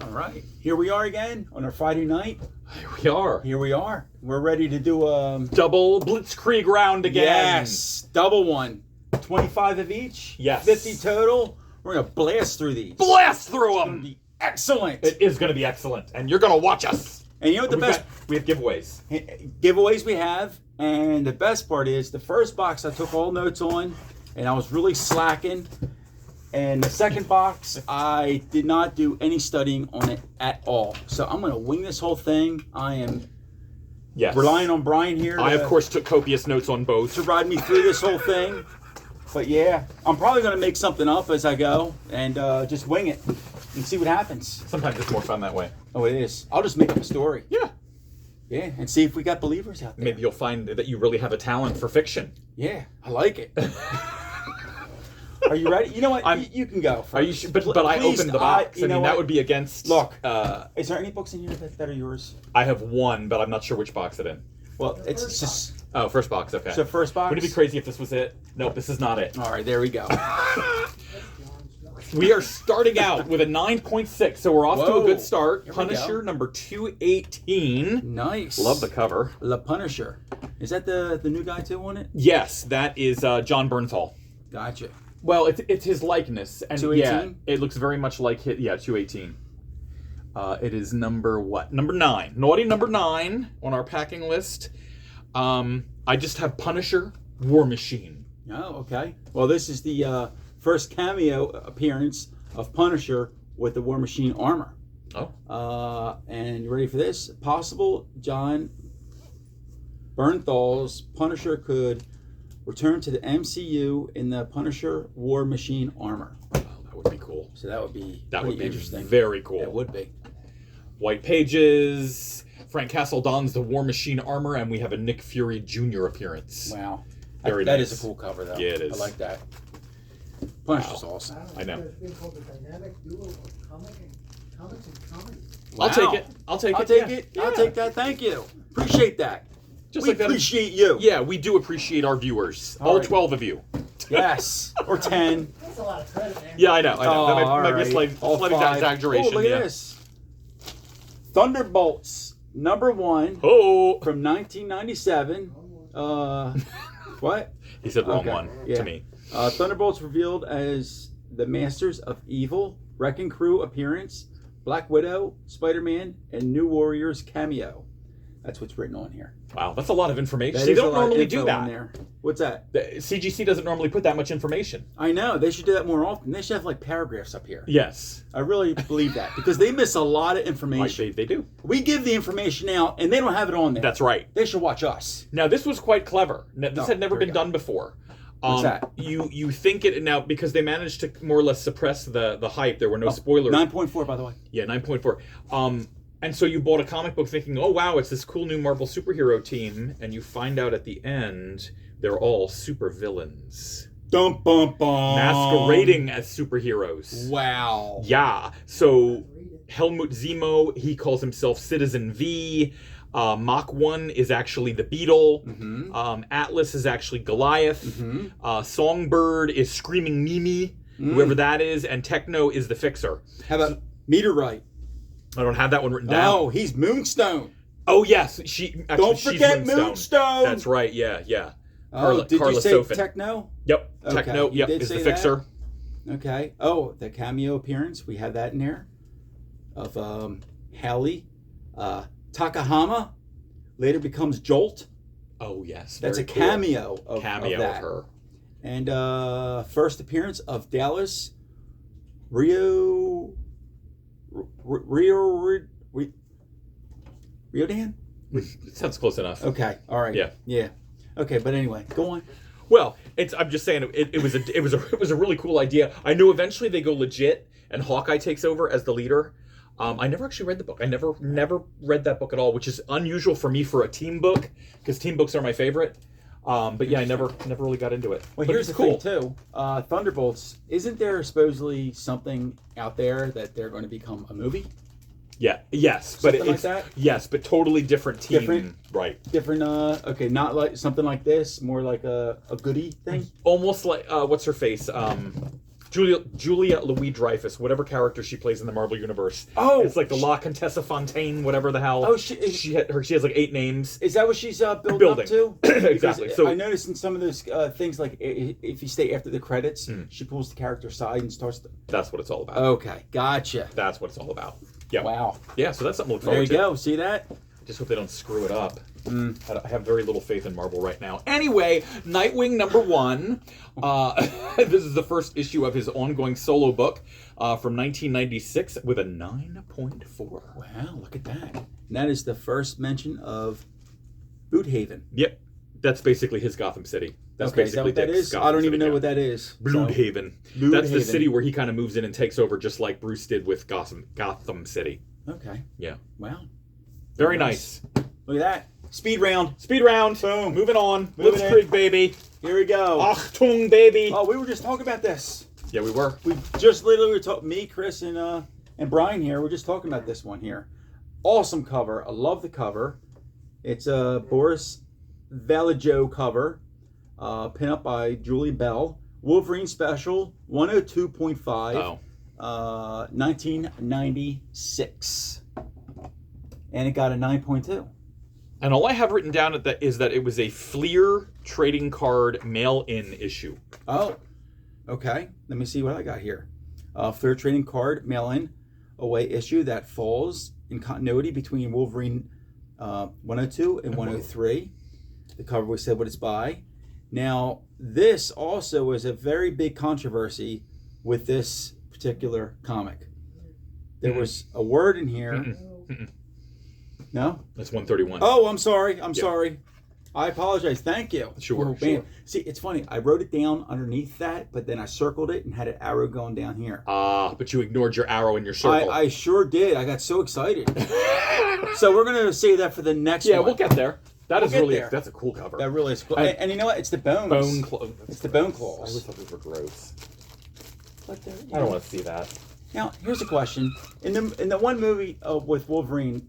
All right, here we are again on our Friday night. Here we are. Here we are. We're ready to do Double Blitzkrieg round again. Yes, double one. 25 of each. Yes. 50 total. We're gonna blast through these. Blast through It's gonna them. be excellent. It is going to be excellent, and you're going to watch us. And you know what the best We have giveaways. giveaways we have, and the best part is the first box I took all notes on, and I was really slacking. And the second box, I did not do any studying on it at all. So I'm gonna wing this whole thing. I am Yes. relying on Brian here. I, of course, took copious notes on both. to ride me through this whole thing. But yeah, I'm probably gonna make something up as I go and just wing it and see what happens. Sometimes it's more fun that way. Oh, it is. I'll just make up a story. Yeah. Yeah, and see if we got believers out there. Maybe you'll find that you really have a talent for fiction. Yeah, I like it. Are you ready? You know what? You can go. First. Are you sure? But I Please, opened the box. you I know mean, what? that would be against... Look. Is there any books in here that are yours? I have one, but I'm not sure which box it's in. Well, it's just Oh, first box, okay. so first box. Wouldn't it be crazy if this was it? Nope, this is not it. All right, there we go. We are starting out with a 9.6, so we're off to a Whoa. good start. Here we Punisher go. number 218. Nice. Love the cover. La Punisher. Is that the new guy too on it? Yes, that is John Bernthal. Gotcha. Well, it's his likeness, and 218? yeah, it looks very much like his. Yeah, 218. It is number what? Number 9. Naughty number 9 on our packing list. I just have Punisher, War Machine. Oh, okay. Well, this is the first cameo appearance of Punisher with the War Machine armor. Oh. And you ready for this? Possible John Bernthal's Punisher could return to the MCU in the Punisher War Machine armor. Oh, that would be cool. So that would be That pretty would be interesting. very cool. It would be. White pages. Frank Castle dons the War Machine armor, and we have a Nick Fury Jr. appearance. Wow. Very That nice. is a cool cover, though. Yeah, it is. I like that. Punisher's awesome. I know. There's been called the dynamic duo of comics and comedy. I'll Wow. take it. I'll take I'll it. take yeah. it. Yeah. I'll take that. Thank you. Appreciate that. Just We like that. appreciate you. Yeah, we do appreciate our viewers. All All right. 12 of you. Yes. Or 10. That's a lot of credit, man. Yeah, I know. Oh, That all might be a right. slight All five. exaggeration. Oh, look yeah. at this. Thunderbolts, number 1 Oh, from 1997. What? he said wrong Okay, one yeah. to me. Thunderbolts revealed as the Masters of Evil, Wrecking Crew appearance, Black Widow, Spider-Man, and New Warriors cameo. That's what's written on here. Wow, that's a lot of information. That They is a don't lot of normally info do in that. there. What's that? The CGC doesn't normally put that much information. I know. They should do that more often. They should have like paragraphs up here. Yes, I really believe that because they miss a lot of like information. they do. We give the information out and they don't have it on there. That's right. They should watch us. Now this was quite clever. This Oh, had never here we been go. done before. What's that? You think it now because they managed to more or less suppress the hype. There were no spoilers. 9.4, by the way. Yeah, 9.4. And so you bought a comic book thinking, oh wow, it's this cool new Marvel superhero team, and you find out at the end they're all super villains Dum bum bum. masquerading as superheroes. Wow. Yeah. So Helmut Zemo, he calls himself Citizen V. Mach 1 is actually the Beetle. Mm-hmm. Atlas is actually Goliath. Mm-hmm. Songbird is Screaming Mimi, whoever that is, and Techno is the Fixer. How about Meteorite? I don't have that one written down. Oh, he's Moonstone. Oh yes, she. Actually, Don't she's forget Moonstone. Moonstone. That's right. Yeah, yeah. Oh, did Carla you say Sofin. Techno? Yep. Okay, Techno. you Yep. did Is say the that? Fixer. Okay. Oh, the cameo appearance. We have that in there. Of Hallie. Takahama later becomes Jolt. Oh yes. That's very a cool. cameo of Cameo of that. of her. And first appearance of Dallas Rio Dan? It sounds close enough. Okay. All right. Yeah. Yeah. Okay, but anyway, go on. Well, I'm just saying it was a really cool idea. I knew eventually they go legit and Hawkeye takes over as the leader. I never actually read the book. I never read that book at all, which is unusual for me for a team book because team books are my favorite. But yeah, I never really got into it. Well, But here's the it's cool. thing too. Thunderbolts. Isn't there supposedly something out there that they're going to become a movie? Yeah. Yes, but Something like it's that? yes, but totally different team. Different? Right. Different. Okay, not like something like this. More like a goodie thing. Almost like what's her face? Julia Louis-Dreyfus, whatever character she plays in the Marvel universe. Oh, it's like the La Contessa Fontaine, whatever the hell. Oh, she has like 8 names. Is that what she's building Building. up to? Exactly. Because So I noticed in some of those things, like if you stay after the credits, she pulls the character aside and starts. That's what it's all about. Okay, gotcha. That's what it's all about. Yeah. Wow. Yeah. So that's something to look There forward you to. go. See that? Just hope they don't screw it up. I have very little faith in Marvel right now. Anyway, Nightwing #1. This is the first issue of his ongoing solo book from 1996 with a 9.4. Wow, look at that. And that is the first mention of Boothaven. Yep. That's basically his Gotham City. That's Okay, is that basically what that Dick's is? Gotham I don't City, even know yeah. what that is. Bloodhaven. Bloodhaven. That's the city where he kind of moves in and takes over, just like Bruce did with Gotham City. Okay. Yeah. Wow. Very nice. Look at that. Speed round. Speed round. Boom. Moving on. Moving in. Blitzkrieg, baby. Here we go. Achtung, baby. Oh, we were just talking about this. Yeah, we were. We just literally were talking. Me, Chris, and Brian here. We're just talking about this one here. Awesome cover. I love the cover. It's a Boris Vallejo cover, pin up by Julie Bell. Wolverine Special 102.5. 1996, and it got a 9.2. And all I have written down at that is that it was a Fleer trading card mail-in issue. Oh, okay. Let me see what I got here. Fleer trading card mail-in away issue that falls in continuity between Wolverine 102 and 103. The cover we said what it's by. Now, this also is a very big controversy with this particular comic. There was a word in here. No? That's 131. Oh, I'm sorry. I'm sorry. I apologize. Thank you. Sure, Oh, sure. man. See, it's funny. I wrote it down underneath that, but then I circled it and had an arrow going down here. But you ignored your arrow in your circle. I sure did. I got so excited. So we're going to save that for the next yeah, one. we'll get there. That We'll is get really there. that's a cool cover. That really is cool. I- And you know what? It's the bones. It's the bone claws. I always thought those were gross. But they're- I don't want to see that. Now, here's a question. In the one movie with Wolverine,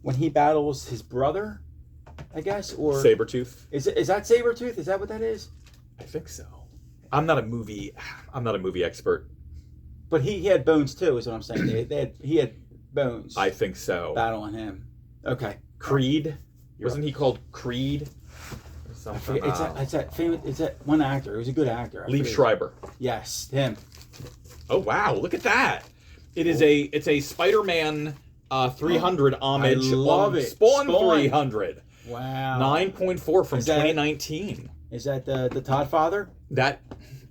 when he battles his brother, I guess, or Sabretooth. is that Sabretooth? Is that what that is? I think so. I'm not a movie expert. But he had bones too, is what I'm saying. He had bones. I think so. battling him. Okay. Creed. Wasn't he called Creed? Or I something? forget. It's that famous. It's that one actor. He was a good actor. I Liev forget. Schreiber. Yes, him. Oh wow! Look at that. It's a Spider-Man 300 homage. I love on it. Spawn Spawn. 300. Wow. 9.4 from Is that- 2019. Is that the Todd Father? That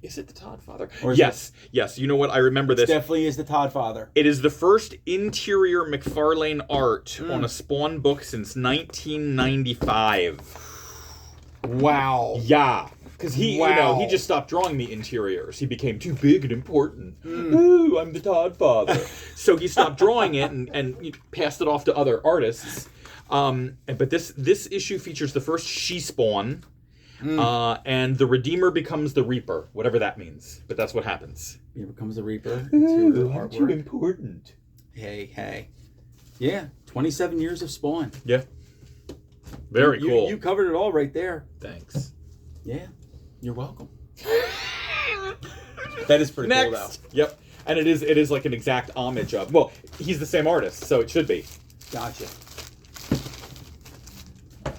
is it. The Todd Father. Or is Yes. Yes. You know what? I remember this. Definitely is the Todd Father. It is the first interior McFarlane art on a Spawn book since 1995. Wow. Yeah, because he Wow. he just stopped drawing the interiors. He became too big and important. Ooh, I'm the Todd Father. So he stopped drawing it and he passed it off to other artists. But this issue features the first She-Spawn. And the Redeemer becomes the Reaper, whatever that means. But that's what happens. Here comes the Reaper. Ooh, to the I'm too artwork. important. Hey. Yeah, 27 years of Spawn. Yeah. Very You- cool. You covered it all right there. Thanks. Yeah, you're welcome. That is pretty cool, though. Next. Yep. And it is like an exact homage of. Well, he's the same artist, so it should be. Gotcha.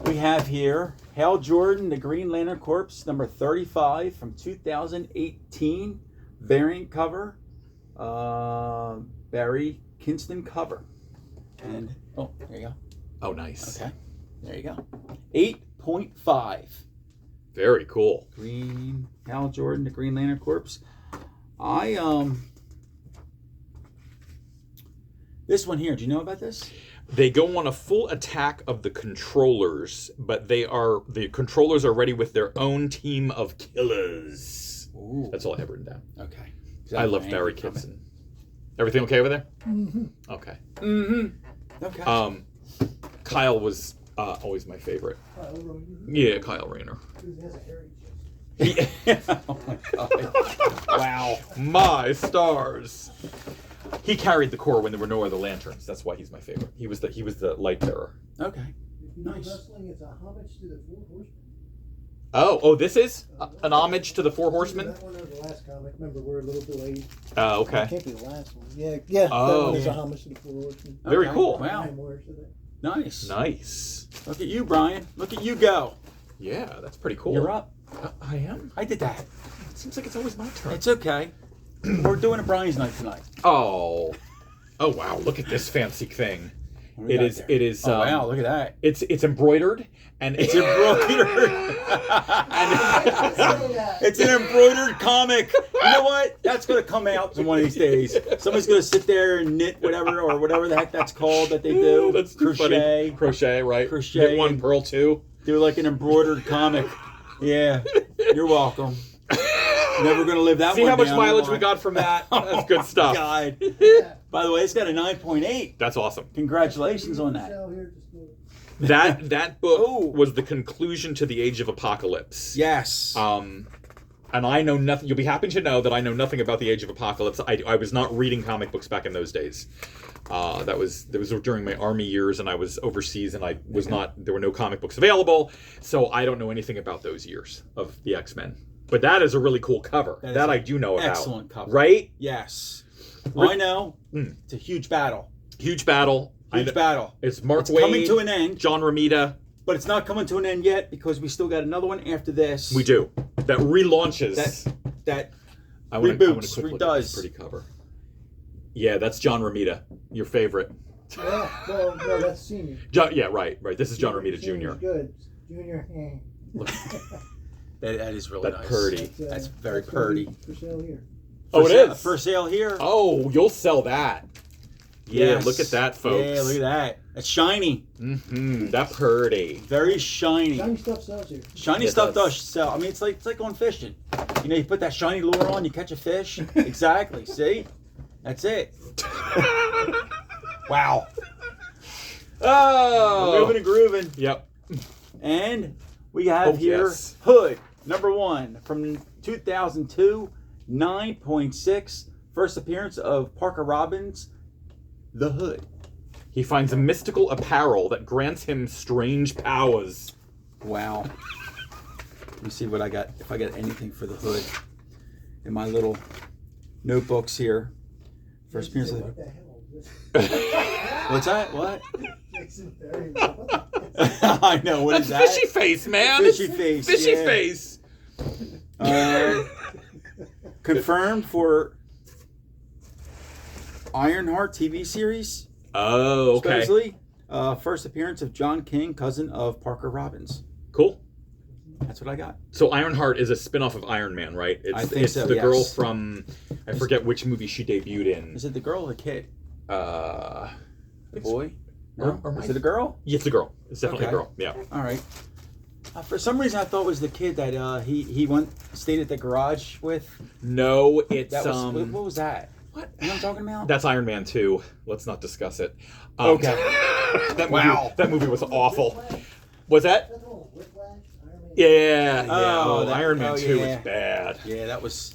We have here Hal Jordan, The Green Lantern Corps, number 35 from 2018. Variant cover. Barry Kinston cover. And, oh, there you go. Oh, nice. Okay, there you go. 8.5. Very cool. Green, Hal Jordan, The Green Lantern Corps. This one here, do you know about this? They go on a full attack of the controllers, but the controllers are ready with their own team of killers. Ooh. That's all I have written down. Okay. I love Barry Kitson. Everything okay over there? Mm-hmm. Okay. Mm-hmm. Okay. Kyle was always my favorite. Kyle Rayner, Yeah, Kyle Rayner. who has a hairy chest. Oh my god. Wow. My stars. He carried the Corps when there were no other lanterns. That's why he's my favorite. He was the light bearer. Okay. If you know Nice. wrestling, it's a homage to the Four Horsemen. Oh, this is an homage to the Four Horsemen? That one or the last comic. Remember, we're a little delayed. Oh, It okay. can't be the last one. Yeah. Oh. That one is Yeah. a homage to the Four Horsemen. Very Okay. cool. Wow. 9 words of it. Nice. Nice. Look at you, Brian. Look at you go. Yeah, that's pretty cool. You're up. I am? I did that. It seems like it's always my turn. It's okay. We're doing a Brian's night tonight. Oh. Oh, wow. Look at this fancy thing. What do we got there? It is. Oh, wow, look at that. It's embroidered and It's embroidered. It's an embroidered comic. You know what? That's going to come out one of these days. Somebody's going to sit there and knit whatever or whatever the heck that's called that they do. That's too funny. Crochet, right? Crochet Knit one, and- pearl two. Do like an embroidered comic. Yeah. You're welcome. Never going to live that See one how much down, mileage am I? we got from that? That's good stuff. God. By the way, it's got a 9.8. That's awesome. Congratulations on that. Sell here, just do it. That book Oh. was the conclusion to the Age of Apocalypse. Yes. And I know nothing. You'll be happy to know that I know nothing about the Age of Apocalypse. I was not reading comic books back in those days. That was during my army years, and I was overseas, and I was not. There were no comic books available, so I don't know anything about those years of the X-Men. But that is a really cool cover. That is That I an do know about. excellent cover. Right? Yes. Well, I know. Mm. It's a huge battle. Huge battle. Huge battle. It's Mark It's Waid, coming to an end, John Romita. but it's not coming to an end yet because we still got another one after this. We do. That relaunches. That I wanna reboots, quick look at this redoes. pretty cover. Yeah, that's John Romita, your favorite. Yeah, well, no, that's senior. Yeah, right. This is John Romita Senior's Jr. Good. Junior, that is really That nice. purdy. That's very that's gonna be purdy. For sale here. Oh, it is? For sale here. Oh, you'll sell that. Yeah, Yes. look at that, folks. Yeah, look at that. It's shiny. That purdy. Very shiny. Shiny stuff sells here. Shiny It stuff does. does sell. I mean, it's like going fishing. You know, you put that shiny lure on, you catch a fish. Exactly. See? That's it. Wow. Oh. Moving and grooving. Yep. And we have Oh, here yes. Hood, #1 from 2002, 9.6. First appearance of Parker Robbins, The Hood. He finds a mystical apparel that grants him strange powers. Wow. Let me see what I got, if I got anything for The Hood in my little notebooks here. First appearance of What The the hell is this? What's that? What? Jason Berry. What the- I know, what is that? That's fishy face, man. Fishy It's face, Fishy yeah. face. Confirmed for Ironheart TV series. Oh, okay. Supposedly, first appearance of John King, cousin of Parker Robbins. Cool. That's what I got. So Ironheart is a spin-off of Iron Man, right? I think it's so, the yes. girl from, I forget which movie she debuted in. Is it the girl or the kid? Uh, The boy? Or- No? or Is my- it a girl? Yeah, it's a girl. It's definitely Okay. a girl. Yeah. All right. For some reason, I thought it was the kid that he stayed at the garage with. No, it's That was what was that? what? You know what I'm talking about? That's Iron Man 2. Let's not discuss it. Okay. that movie, Wow. That movie was awful. Was that? That's all Whiplash, Iron Man. Yeah. Oh, that- Iron Man oh, 2 yeah. is bad. Yeah, that was.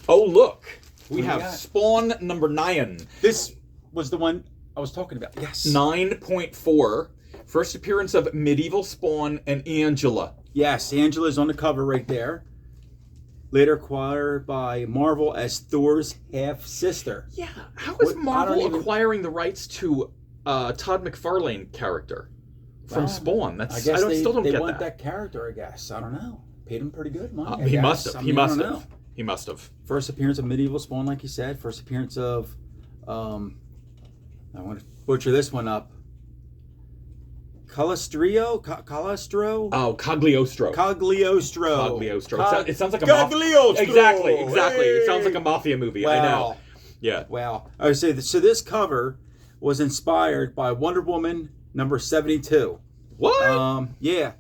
Oh, look. We What do you have got? Spawn #9. This was the one I was talking about. Yes. 9.4. First appearance of Medieval Spawn and Angela. Yes, Angela's on the cover right there. Later acquired by Marvel as Thor's half sister. Yeah. How is What- I Marvel don't even- acquiring the rights to Todd McFarlane character from Well, Spawn? That's I guess still don't they get want that. character. I guess I don't know. Paid him pretty good money. I He guess. must have. I He mean, I must don't know. have. He must have. First appearance of Medieval Spawn, like you said. First appearance of, I want to butcher this one up. Calistrio? Calistro? Oh, Cagliostro. Cagliostro. Cagliostro. It sounds like a Cagliostro. Exactly. It sounds Hey. like a mafia movie. I know. Yeah. Wow. I would say so this cover was inspired by Wonder Woman #72. What? Yeah.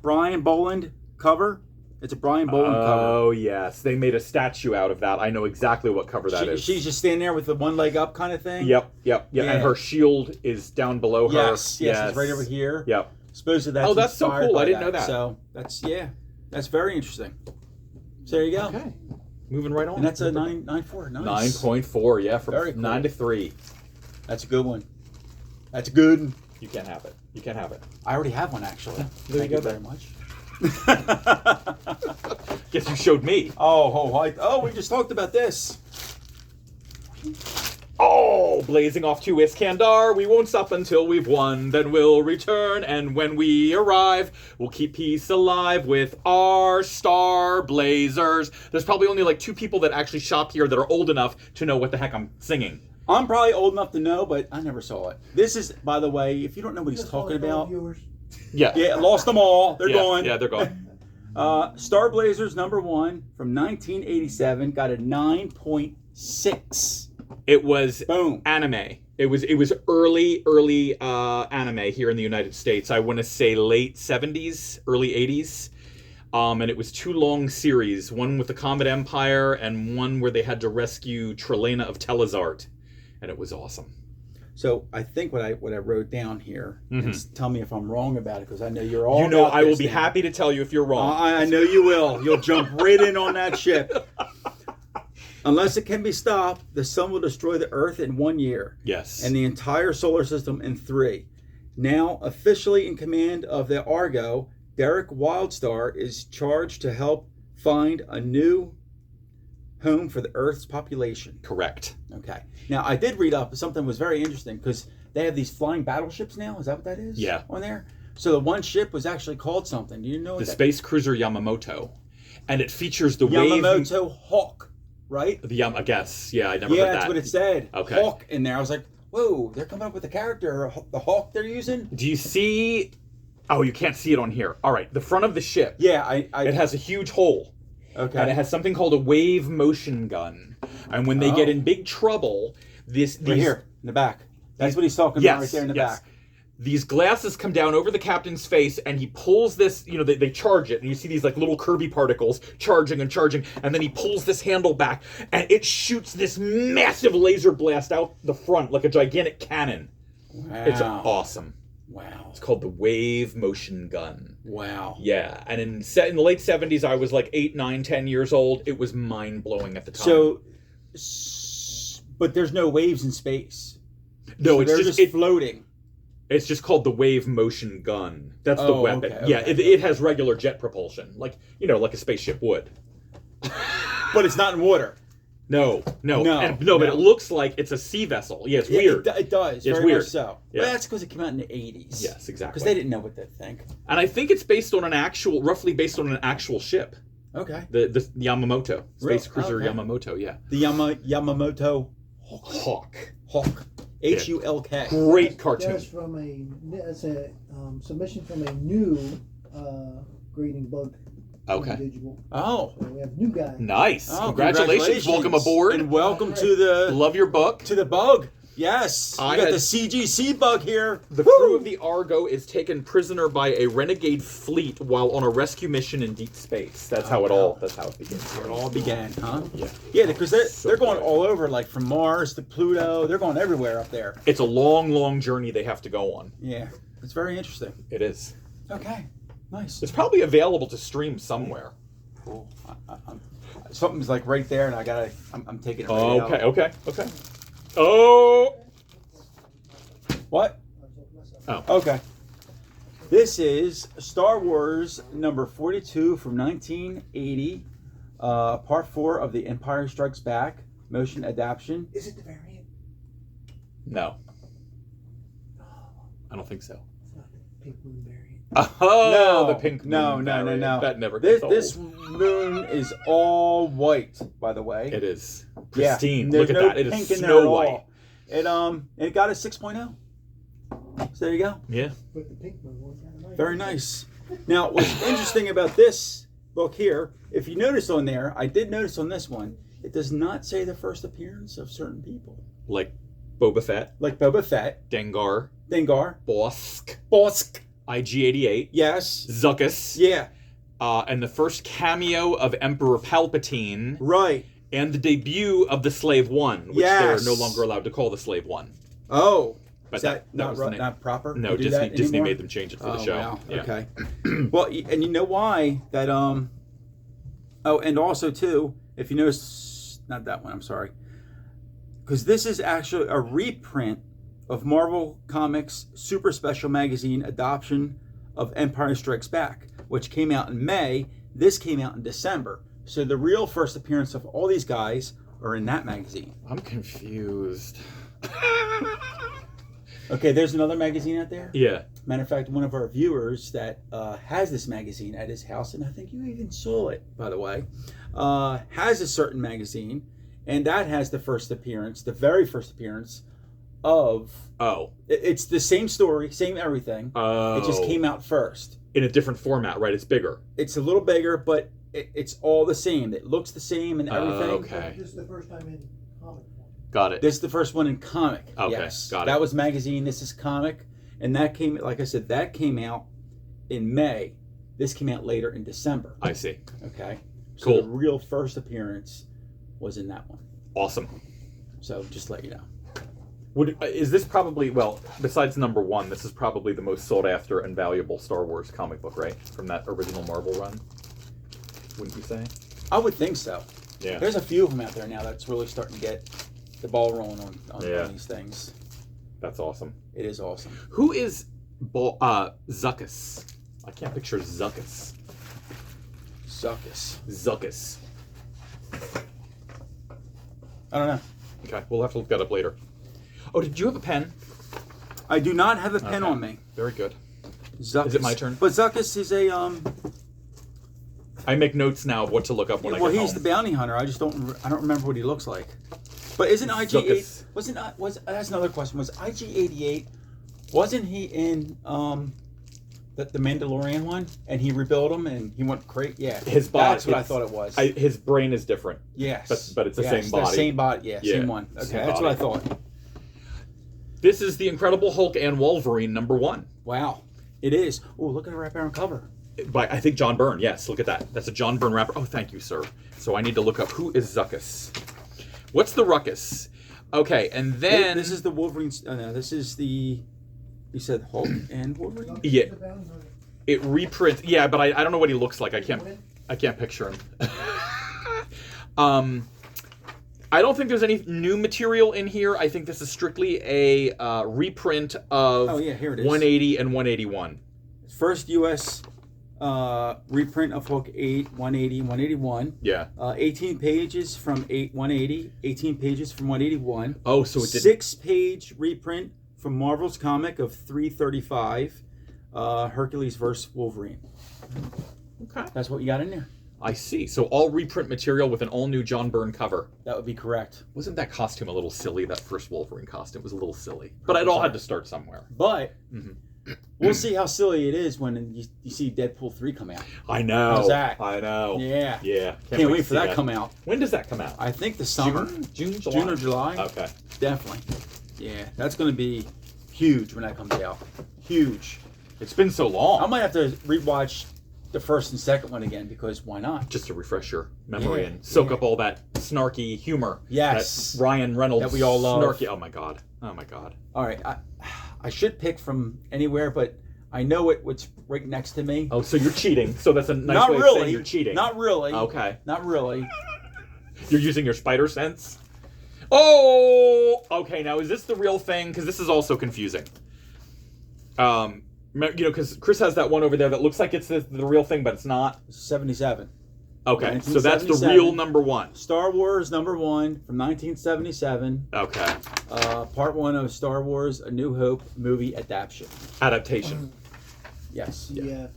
Brian Boland cover. It's a Brian Boland cover. Oh yes, they made a statue out of that. I know exactly what cover that is. She's just standing there with the one leg up kind of thing. Yep. Yeah. And her shield is down below her. Yes, it's right over here. Yep. Supposedly that's Oh, that's so inspired cool. by I didn't know that. So that's very interesting. So there you go. Okay. Moving right on. And that's a 9.4. Nice. 9.4. Yeah, from Very cool. 9 to 3. That's a good one. That's good. You can't have it. You can't have it. I already have one actually. There you Thank go you then. very much. Guess you showed me. We just talked about this. Oh, blazing off to Iskandar, we won't stop until we've won, then we'll return, and when we arrive, we'll keep peace alive with our star blazers. There's probably only like 2 people that actually shop here that are old enough to know what the heck I'm singing. I'm probably old enough to know, but I never saw it. This is, by the way, if you don't know what he's talking about. Yeah. Yeah, lost them all. They're gone. Yeah, they're gone. Star Blazers #1 from 1987 got a 9.6. It was Boom. anime. It was early anime here in the United States. I want to say late 70s, early 80s. And it was 2 long series, one with the Comet Empire and one where they had to rescue Trelena of Telazart. And it was awesome. So I think what I wrote down here, Mhm. is tell me if I'm wrong about it, because I know you're all You know, about I will this be thing. happy to tell you if you're wrong. I know you will. You'll jump right in on that ship. Unless it can be stopped, the sun will destroy the Earth in 1 year. Yes. And the entire solar system in 3. Now officially in command of the Argo, Derek Wildstar is charged to help find a new home for the Earth's population. Correct. Okay. Now I did read up something was very interesting, because they have these flying battleships now. Is that what that is? Yeah. On there. So the one ship was actually called something. Do you know what The that? space cruiser Yamamoto. And it features the wave... Yamamoto Hawk, right? I guess. Yeah, I never Yeah, heard that. that's what it said. Okay. Hawk in there. I was like, whoa, they're coming up with a character, the Hawk they're using. Do you see... Oh, you can't see it on here. All right, the front of the ship. Yeah, It has a huge hole. Okay. And it has something called a wave motion gun. And when they get Oh. in big trouble, these right here in the back. That's what he's talking yes, about right there in the yes. back. These glasses come down over the captain's face, and he pulls this, they charge it, and you see these like little Kirby particles charging, and then he pulls this handle back, and it shoots this massive laser blast out the front like a gigantic cannon. Wow. It's awesome. Wow. It's called the wave motion gun. Wow. Yeah, and in the late 70s, I was like 8, 9, 10 years old. It was mind-blowing at the time. So, but there's no waves in space. No, So it's they're just floating. It's just called the wave motion gun. That's the Oh, weapon. okay, Yeah, okay. it has regular jet propulsion, like a spaceship would. But it's not in water. No, but No. it looks like it's a sea vessel. Yeah, it's Yeah, weird. It does. It's very weird. much so. Yeah. Well, that's because it came out in the 80s. Yes, exactly. Because they didn't know what to think. And I think it's roughly based on an actual ship. Okay. The Yamamoto, Space Real? Cruiser Okay. Yamamoto, yeah. The Yamamoto Hawk. Hawk. Hulk. Great cartoon. That's a submission from a new grading bug Okay. individual. Oh. So we have new guy. Nice. Oh, Congratulations. Welcome aboard. And welcome to the Love your book. bug. Yes. I We got had- the CGC bug here. The crew of the Argo is taken prisoner by a renegade fleet while on a rescue mission in deep space. That's how it begins. It all began, huh? Yeah. Yeah, because So they're going good. all over, like from Mars to Pluto. They're going everywhere up there. It's a long, long journey they have to go on. Yeah. It's very interesting. It is. Okay. Nice. It's probably available to stream somewhere. Cool. Something's like right there, and I'm taking it right out. Okay. Oh! What? Oh. Okay. This is Star Wars number 42 from 1980, part 4 of The Empire Strikes Back motion adaptation. Is it the variant? No. I don't think so. It's not the pink moon variant. Oh, the pink No, moon no. variant. That never gets This old. moon is all white, by the way. It is. Yeah, Pristine. there's Look at no that. It is pink in there Snow at all. White. It got a 6.0. So there you go. Yeah. But the pink moon one got a nice. Very nice. Now, what's interesting about this book here, if you notice on there, I did notice on this one, it does not say the first appearance of certain people. Like Boba Fett, Like Boba Fett, Dengar, Dengar, Bosk, Bosk, IG-88, yes, Zuckuss, yeah, and the first cameo of Emperor Palpatine, right. and the debut of the Slave One, which Yes. they're no longer allowed to call the Slave One. Oh, But is that that was the name. not proper? No, to do Disney that anymore? made them change it for the Oh, show. wow. Yeah. Okay. Well, and you know why that oh, and also too, if you notice, not that one. I'm sorry, because this is actually a reprint of Marvel Comics Super Special Magazine adoption of Empire Strikes Back, which came out in May. This came out in December. So the real first appearance of all these guys are in that magazine. I'm confused. Okay, there's another magazine out there. Yeah. Matter of fact, one of our viewers that has this magazine at his house, and I think you even saw it, by the way, has a certain magazine, and that has the first appearance, the very first appearance of. Oh. It's the same story, same everything. Oh. It just came out first. In a different format, right? It's bigger. It's a little bigger, but it's all the same. It looks the same and everything. Okay. This is the first time in comic form. Got it. This is the first one in comic. Okay, Yes. got it. That was magazine. This is comic. And that came, like I said, that came out in May. This came out later in December. I see. Okay. So Cool. the real first appearance was in that one. Awesome. So just to let you know. Is this probably, well, besides number 1, this is probably the most sought after and valuable Star Wars comic book, right? From that original Marvel run? Wouldn't you say? I would think so. Yeah. There's a few of them out there now that's really starting to get the ball rolling on Yeah. these things. That's awesome. It is awesome. Who is Zuckuss? I can't picture Zuckuss. Zuckuss. Zuckuss. I don't know. Okay, we'll have to look that up later. Oh, did you have a pen? I do not have a pen Okay. on me. Very good. Zuckuss. Is it my turn? But Zuckuss is a I make notes now of what to look up when I well, get he's home. the bounty hunter. I don't remember what he looks like. But isn't IG8 Zuckuss. that's another question. Was IG88 wasn't he in the Mandalorian one and he rebuilt him and he went great? Yeah. His body. That's what I thought it was. His brain is different. Yes. but it's the Yes, same body. Same body. Yeah, Yeah, same one. Okay, same that's body. what I thought. This is the Incredible Hulk and Wolverine number 1. Wow. It is. Oh, look at the wraparound cover. By, I think, John Byrne. Yes, look at that. That's a John Byrne wrapper. Oh, thank you, sir. So I need to look up who is Zuckuss. What's the Ruckus? Okay, and then... This is the Wolverine. No, this is the. You said Hulk and Wolverine. Yeah. The bounty hunter. It reprints. Yeah, but I don't know what he looks like. I can't picture him. I don't think there's any new material in here. I think this is strictly a reprint of Oh yeah, here it is. 180 and 181. First U.S. Reprint of Hulk 8, 180, 181. Yeah. 18 pages from 180, 18 pages from 181. Oh, so it did. 6-page reprint from Marvel's comic of 335, Hercules vs. Wolverine. Okay. That's what you got in there. I see. So all reprint material with an all-new John Byrne cover. That would be correct. Wasn't that costume a little silly? That first Wolverine costume was a little silly. But it all had to start somewhere. But Mhm. we'll see how silly it is when you see Deadpool 3 come out. I know. How's that? I know. Yeah. Yeah. Can't wait to for see that to come out. When does that come out? I think the summer. June, July? June or July. Okay. Definitely. Yeah, that's going to be huge when that comes out. Huge. It's been so long. I might have to rewatch the first and second one again because why not? Just to refresh your memory Yeah, and soak yeah. up all that snarky humor. Yes. That Ryan Reynolds. That we all love. Snarky. Oh my god. Oh my god. All right, I should pick from anywhere, but I know what's right next to me. Oh, so you're cheating. So that's a nice Not way of really. saying you're cheating. Not really. Okay. Not really. You're using your spider sense? Oh! Okay, now is this the real thing? Because this is also confusing. Because Chris has that one over there that looks like it's the real thing, but it's not. 77. Okay, so that's the 1977. real number 1. Star Wars #1 from 1977. Okay. Part 1 of Star Wars: A New Hope movie adaptation. Adaptation. Yes. Yeah.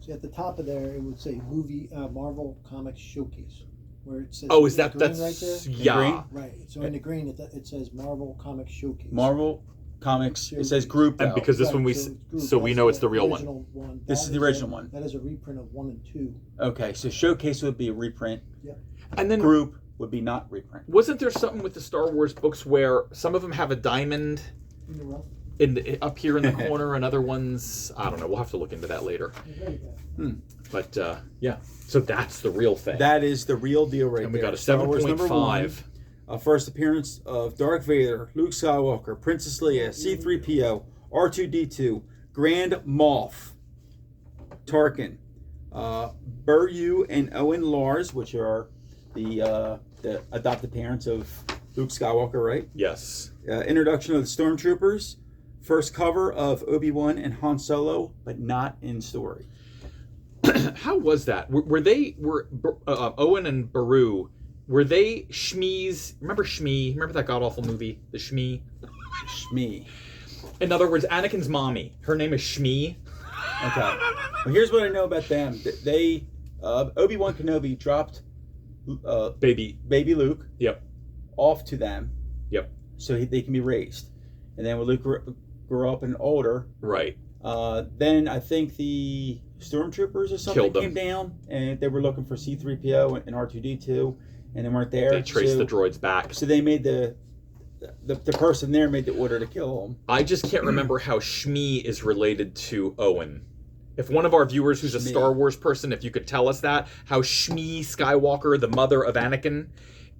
See, at the top of there, it would say movie Marvel Comics Showcase, where it says. Oh, is that in green that's right there? yeah? green? Right. So in the green, it says Marvel Comics Showcase. Marvel Comics. It says group. And though. because this Right, one group, so we that's know it's the real one. original one. This is the original one. That is a reprint of 1 and 2. Okay, so Showcase would be a reprint. And then Group would be not reprint. wasn't there something with the Star Wars books where some of them have a diamond In the rough. up here in the corner, and other ones I don't know. We'll have to look into that later. But yeah, so that's the real thing. That is the real deal right and we there. got a Star Wars #1. 7.5. First appearance of Darth Vader, Luke Skywalker, Princess Leia, C-3PO, R2-D2, Grand Moff, Tarkin, Buryu and Owen Lars, which are the adopted parents of Luke Skywalker, right? Yes. Introduction of the Stormtroopers, first cover of Obi-Wan and Han Solo, but not in story. How was that? Were Owen and Beru? Were they Shmi's? Remember Shmi? Remember that god awful movie, The Shmi? Shmi. In other words, Anakin's mommy. Her name is Shmi. Okay. Well, here's what I know about them. They Obi-Wan Kenobi dropped Baby. baby Luke Yep. off to them. Yep. So they can be raised. And then when Luke grew up and older, Right. then I think the stormtroopers or something Killed them. came down, and they were looking for C-3PO and R2-D2, and they weren't there. They traced so, the droids back. So they made the person there made the order to kill them. I just can't remember how Shmi is related to Owen. If one of our viewers who's a Shmi. Star Wars person, if you could tell us that, how Shmi Skywalker, the mother of Anakin,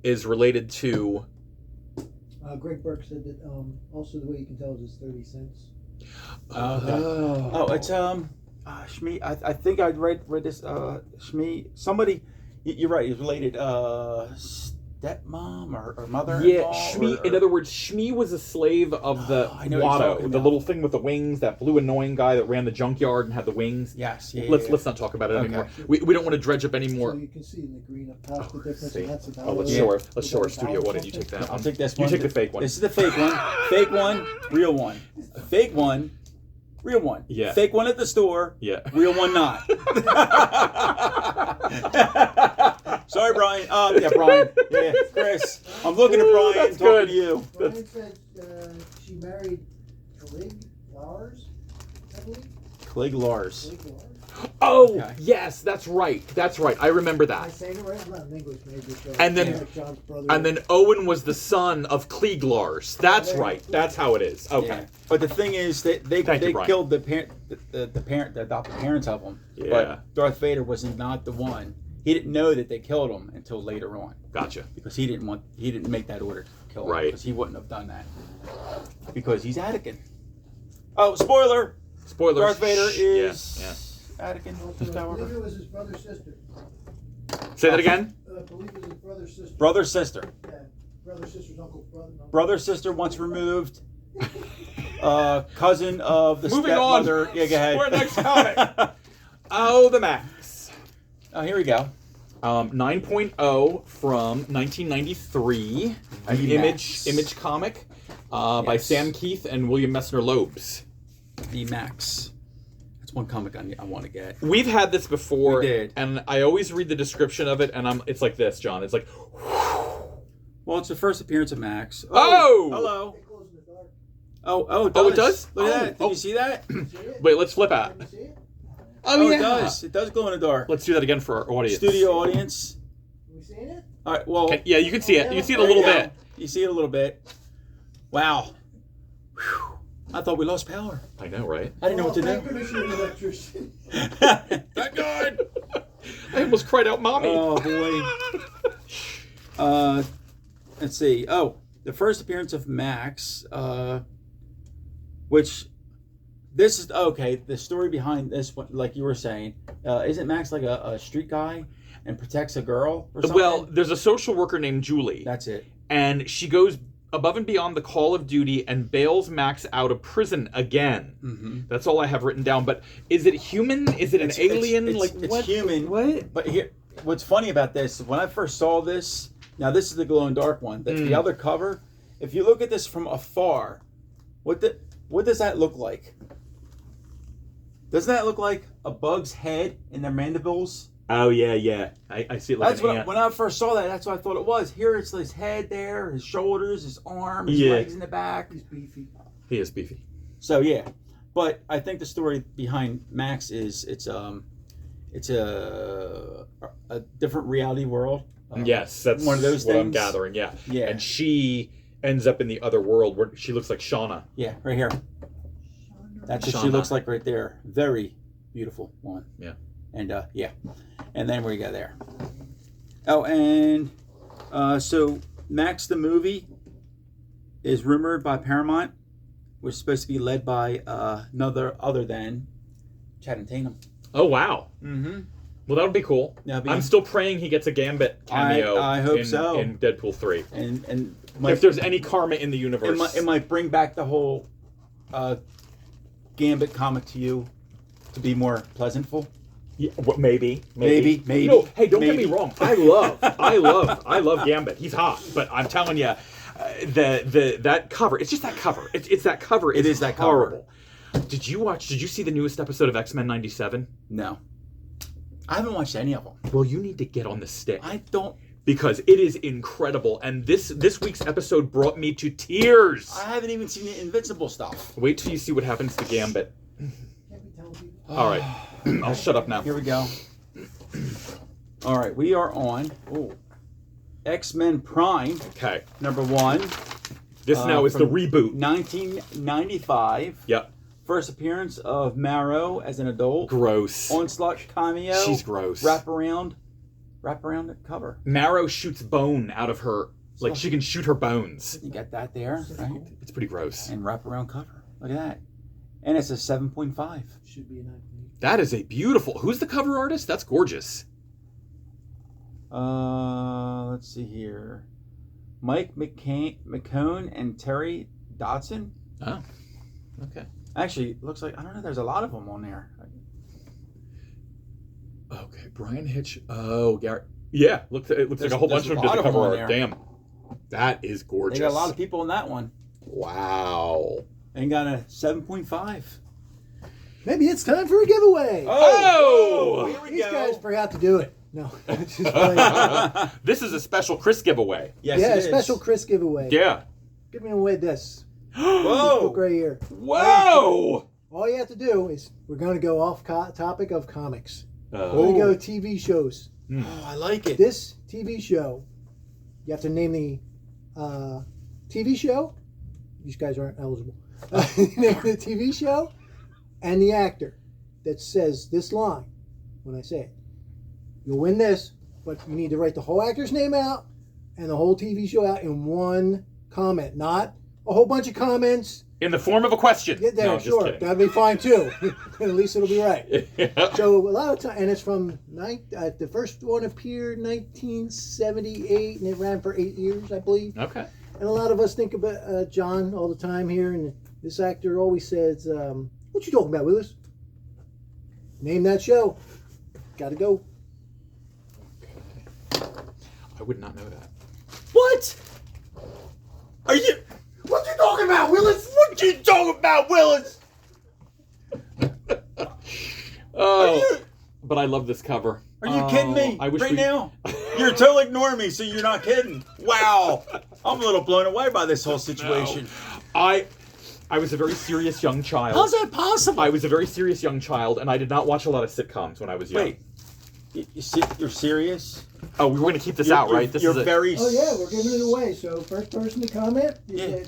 is related to... Greg Burke said that also the way you can tell is 30 cents. Oh, it's Shmi. I think I read this. Shmi. Somebody. You're right. He's related. Stepmom or mother. Yeah, Shmi. In other words, Shmi was a slave of the I know what you're talking Watto, the about. little thing with the wings, that blue annoying guy that ran the junkyard and had the wings. Yes. Yeah. Let's not talk about it Okay. anymore. We don't want to dredge up any more. So you can see in the green up top the difference, See. and that's about Oh, let's Yeah. show our studio. Why don't you take that I'll one? take this You one. take the fake one. This is the fake one. Fake one. Real one. Fake one. Real one. Yeah. Fake one at the store. Yeah. Real one not. Sorry, Brian. Yeah, Brian. Yeah, Chris. I'm looking at Brian. That's Talking good. to you. Brian said she married Clig Lars, I believe. Clig Lars. Clig Lars. Oh, Okay. yes, that's right. That's right. I remember Am I that. saying it right? I'm not an English major. So And then- Eric John's brother. And then Owen was the son of Klieg Lars. That's right. That's how it is. Okay. Yeah. But the thing is, they Thank you, Brian. killed the parent, the adopted parents of them. Yeah. But Darth Vader was not the one. He didn't know that they killed him until later on, Gotcha. because he didn't make that order to kill him. Right. Because he wouldn't have done that. Because he's Anakin. Oh, spoiler! Spoilers. Darth Vader Shh. is Yeah, I Anakin believe Skywalker. it was his brother sister. yeah. Say that again. I believe it was his brother sister. Brother sister. Yeah, brother sister's uncle. Brother. Brother sister once removed. Cousin of the Moving on. stepmother. Yeah, go ahead. We're next comic. Oh, the Max. Oh, here we go. 9.0 from 1993. An The Max. image comic by Yes. Sam Keith and William Messner Loebs. The Max. That's one comic I want to get. We've had this before, We did. and I always read the description of it, and it's like this, John. It's like, Well, it's the first appearance of Max. Oh! Hello. It glows in the dark. Oh, it does. Oh, it does? Look at Oh, that. Did oh. you see that? See it? wait, let's flip out. Can you see it? Oh, yeah. It does. It does glow in the dark. Let's do that again for our audience. Studio audience. Are we seeing it? All right. Well, Yeah, you can see it. You can see it a there you little go. bit. You see it a little bit. Wow. Whew. I thought we lost power. I know, right? I didn't know what to Thank do. goodness you're an electrician. Thank God. I almost cried out, "Mommy!" Oh boy. Let's see. Oh, the first appearance of Max, which this is okay. The story behind this one, like you were saying, isn't Max like a street guy and protects a girl or something? Well, there's a social worker named Julie, That's it. and she goes above and beyond the call of duty and bails Max out of prison again. Mm-hmm. That's all I have written down. But is it human? Is it an alien? It's what? human. What? But here, what's funny about this? When I first saw this, now this is the glow in dark one. The other cover. If you look at this from afar, what does that look like? Doesn't that look like a bug's head in their mandibles? Oh yeah. I see it like That's an what ant. when I first saw that. That's what I thought it was. Here it's his head there, his shoulders, his arm, his Yeah. legs in the back. He's beefy. He is beefy. So yeah, but I think the story behind Max is it's a different reality world. Yes, that's one of those what I'm things. gathering. Yeah. Yeah. And she ends up in the other world where she looks like Shauna. Yeah, right here. That's what she Shauna. looks like right there. Very beautiful one. Yeah. And yeah, and then we go there. Oh, and so Max the movie is rumored by Paramount was supposed to be led by another other than Channing Tatum. Oh wow. Mm-hmm. Well, that would be cool. That'd be- I'm still praying he gets a Gambit cameo. I hope in, so. in Deadpool 3. And If there's any karma in the universe, it might bring back the whole Gambit comic to you to be more pleasantful. Yeah, well, maybe. Maybe. You know, hey, don't get me maybe. wrong. I love Gambit. He's hot, but I'm telling you, that cover. It's just that cover. It's that cover. It is that cover. horrible. Did you see the newest episode of X-Men '97? No. I haven't watched any of them. Well, you need to get on the stick. I don't. Because it is incredible, and this week's episode brought me to tears. I haven't even seen the Invincible stuff. Wait till you see what happens to Gambit. Can't be telling people. All right, I'll shut up now. Here we go. All right, we are on X-Men Prime, Okay, #1, this now is the from reboot. 1995. Yep, First appearance of Marrow as an adult. gross. Onslaught cameo. She's gross. Wraparound cover. Marrow shoots bone out of her, like she can shoot her bones. You got that there, right? It's pretty gross. And wraparound cover. Look at that. And it's a 7.5. Should be an 9.8. That is a beautiful. Who's the cover artist? That's gorgeous. Let's see here. Mike McCone and Terry Dodson. Oh, okay. Actually, looks like, I don't know, there's a lot of them on there. Okay, Brian Hitch. Oh, Garrett. Yeah, it looks like a whole bunch of there's them a did the lot of them cover on art. there. Damn, that is gorgeous. They got a lot of people in that one. Wow. And got a 7.5. Maybe it's time for a giveaway. Oh! Here we These go. guys forgot to do it. No, it's just playing. This is a special Chris giveaway. Yes, Yeah, it a is. special Chris giveaway. Yeah. Giving away this Whoa! book right here. Whoa! All you have to do is we're going to go off topic of comics. We're Oh. going to go TV shows. Oh, I like it. This TV show, you have to name the TV show. These guys aren't eligible. Name the TV show and the actor that says this line when I say it. You'll win this, but you need to write the whole actor's name out and the whole TV show out in one comment, not a whole bunch of comments. In the form of a question. Get there, No, I'm just sure. kidding. That'll be fine too. At least it'll be right. So a lot of time, and it's from the first one appeared 1978, and it ran for 8 years, I believe. Okay. And a lot of us think about John all the time here, and this actor always says, "What you talking about, Willis? Name that show. Got to go." I would not know that. What? Are you... What you talking about, Willis? What you talking about, Willis? Oh, but I love this cover. Are you kidding me? I wish right we... now? You're totally ignoring me, so you're not kidding. Wow. I'm a little blown away by this whole situation. I was a very serious young child. How's that possible? I was a very serious young child, and I did not watch a lot of sitcoms when I was young. Wait. You're serious? Oh, we were going to keep this out, right? This You're is a... very... Oh yeah, we're giving it away. So first person to comment, Yeah.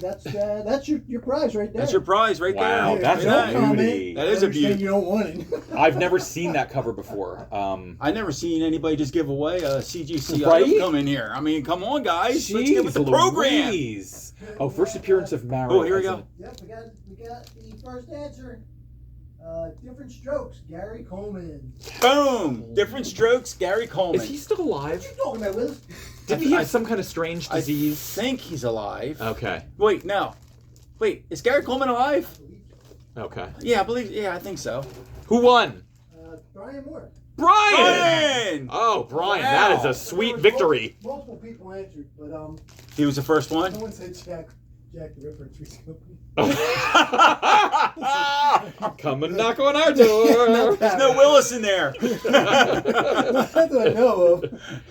that's your prize right there. That's your prize right Wow, there. that's Look at a that. beauty. That is a I understand beauty. You don't want it. I've never seen that cover before. I never seen anybody just give away a CGC Right? item come in here. I mean, come on, guys. Let's get with the Jeez program. Louise. Oh, first appearance of Marrow. Oh, here we as go. a- Yep, we got the first answer. Different Strokes, Gary Coleman. Boom. Different Strokes, Gary Coleman. Is he still alive? What you talking about, Willis? Didn't he have some kind of strange I disease? think he's alive. Okay. Wait, no. Wait, is Gary Coleman alive? Okay. Yeah, I think so. Who won? Brian Moore. Brian! Brian! Oh, Brian, Wow. that is a sweet victory. Multiple people answered, but He was the first one? no one said Jack the Ripper and Three's Company. Come and knock on our door. There's no Willis in there. Not that I know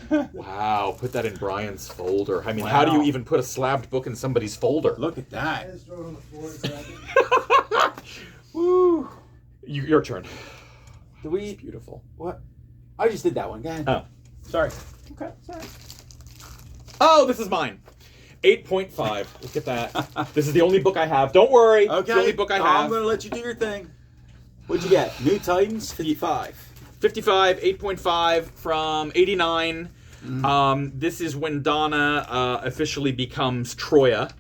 of. Wow, put that in Brian's folder. I mean, how do you Wow. even put a slabbed book in somebody's folder? Look at I that. just throw it on the floor and grab it. Woo. Your turn. Do we... Beautiful. What? I just did that one. Go ahead. Oh. Sorry. Okay, sorry. Oh, this is mine. 8.5. Look at that. This is the only book I have. Don't worry. It's Okay. the only book I I'm have. going to let you do your thing. What'd you get? New Titans, 55. 55, 8.5 from 89. This is when Donna officially becomes Troya.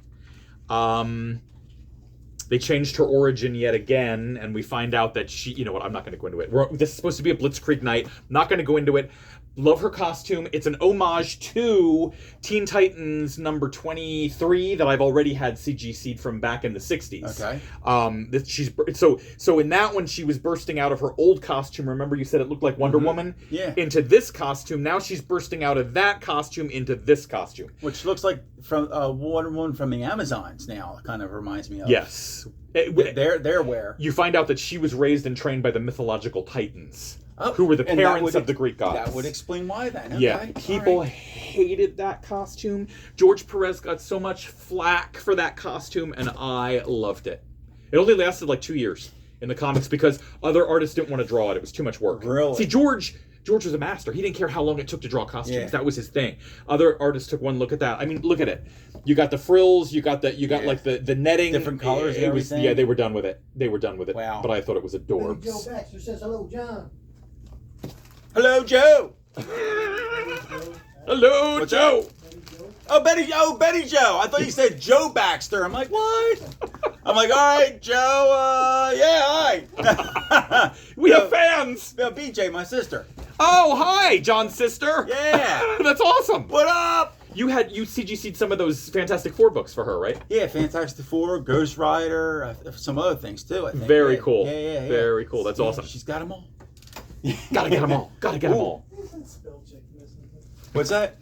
They changed her origin yet again, and we find out that she, you know what, I'm not going to go into it. This is supposed to be a Blitzkrieg night. Not going to go into it. Love her costume. It's an homage to Teen Titans number 23 that I've already had CGC'd from back in the 60s. Okay. She's so in that one she was bursting out of her old costume. Remember you said it looked like Wonder Woman? Yeah. Into this costume. Now she's bursting out of that costume into this costume. Which looks like from Wonder Woman from the Amazons now. It kind of reminds me of. Yes. They're where? You find out that she was raised and trained by the mythological Titans. Oh, who were the and that parents would of the Greek gods. That would explain why then. Okay. Yeah, people hated that costume. George Perez got so much flack for that costume, and I loved it. It only lasted like 2 years in the comics because other artists didn't want to draw it. It was too much work. Really? See, George was a master. He didn't care how long it took to draw costumes. Yeah. That was his thing. Other artists took one look at that. I mean, look at it. You got the frills. You got like the netting. Different colors and everything. Yeah, they were done with it. They were done with it. Wow. But I thought it was Joe adorbs. Baxter says hello, John. Hello, Joe. Hello, What's Joe. Oh, Betty Joe. I thought you said Joe Baxter. I'm like, what? I'm like, all right, Joe. Yeah, hi. We have fans. Yeah, BJ, my sister. Oh, hi, John's sister. Yeah. That's awesome. What up? You CGC'd some of those Fantastic Four books for her, right? Yeah, Fantastic Four, Ghost Rider, some other things too. I think. Very Yeah, cool. Yeah. Very cool. That's awesome. She's got them all. Gotta get them all. Gotta get them all. Spell check missing. What's that?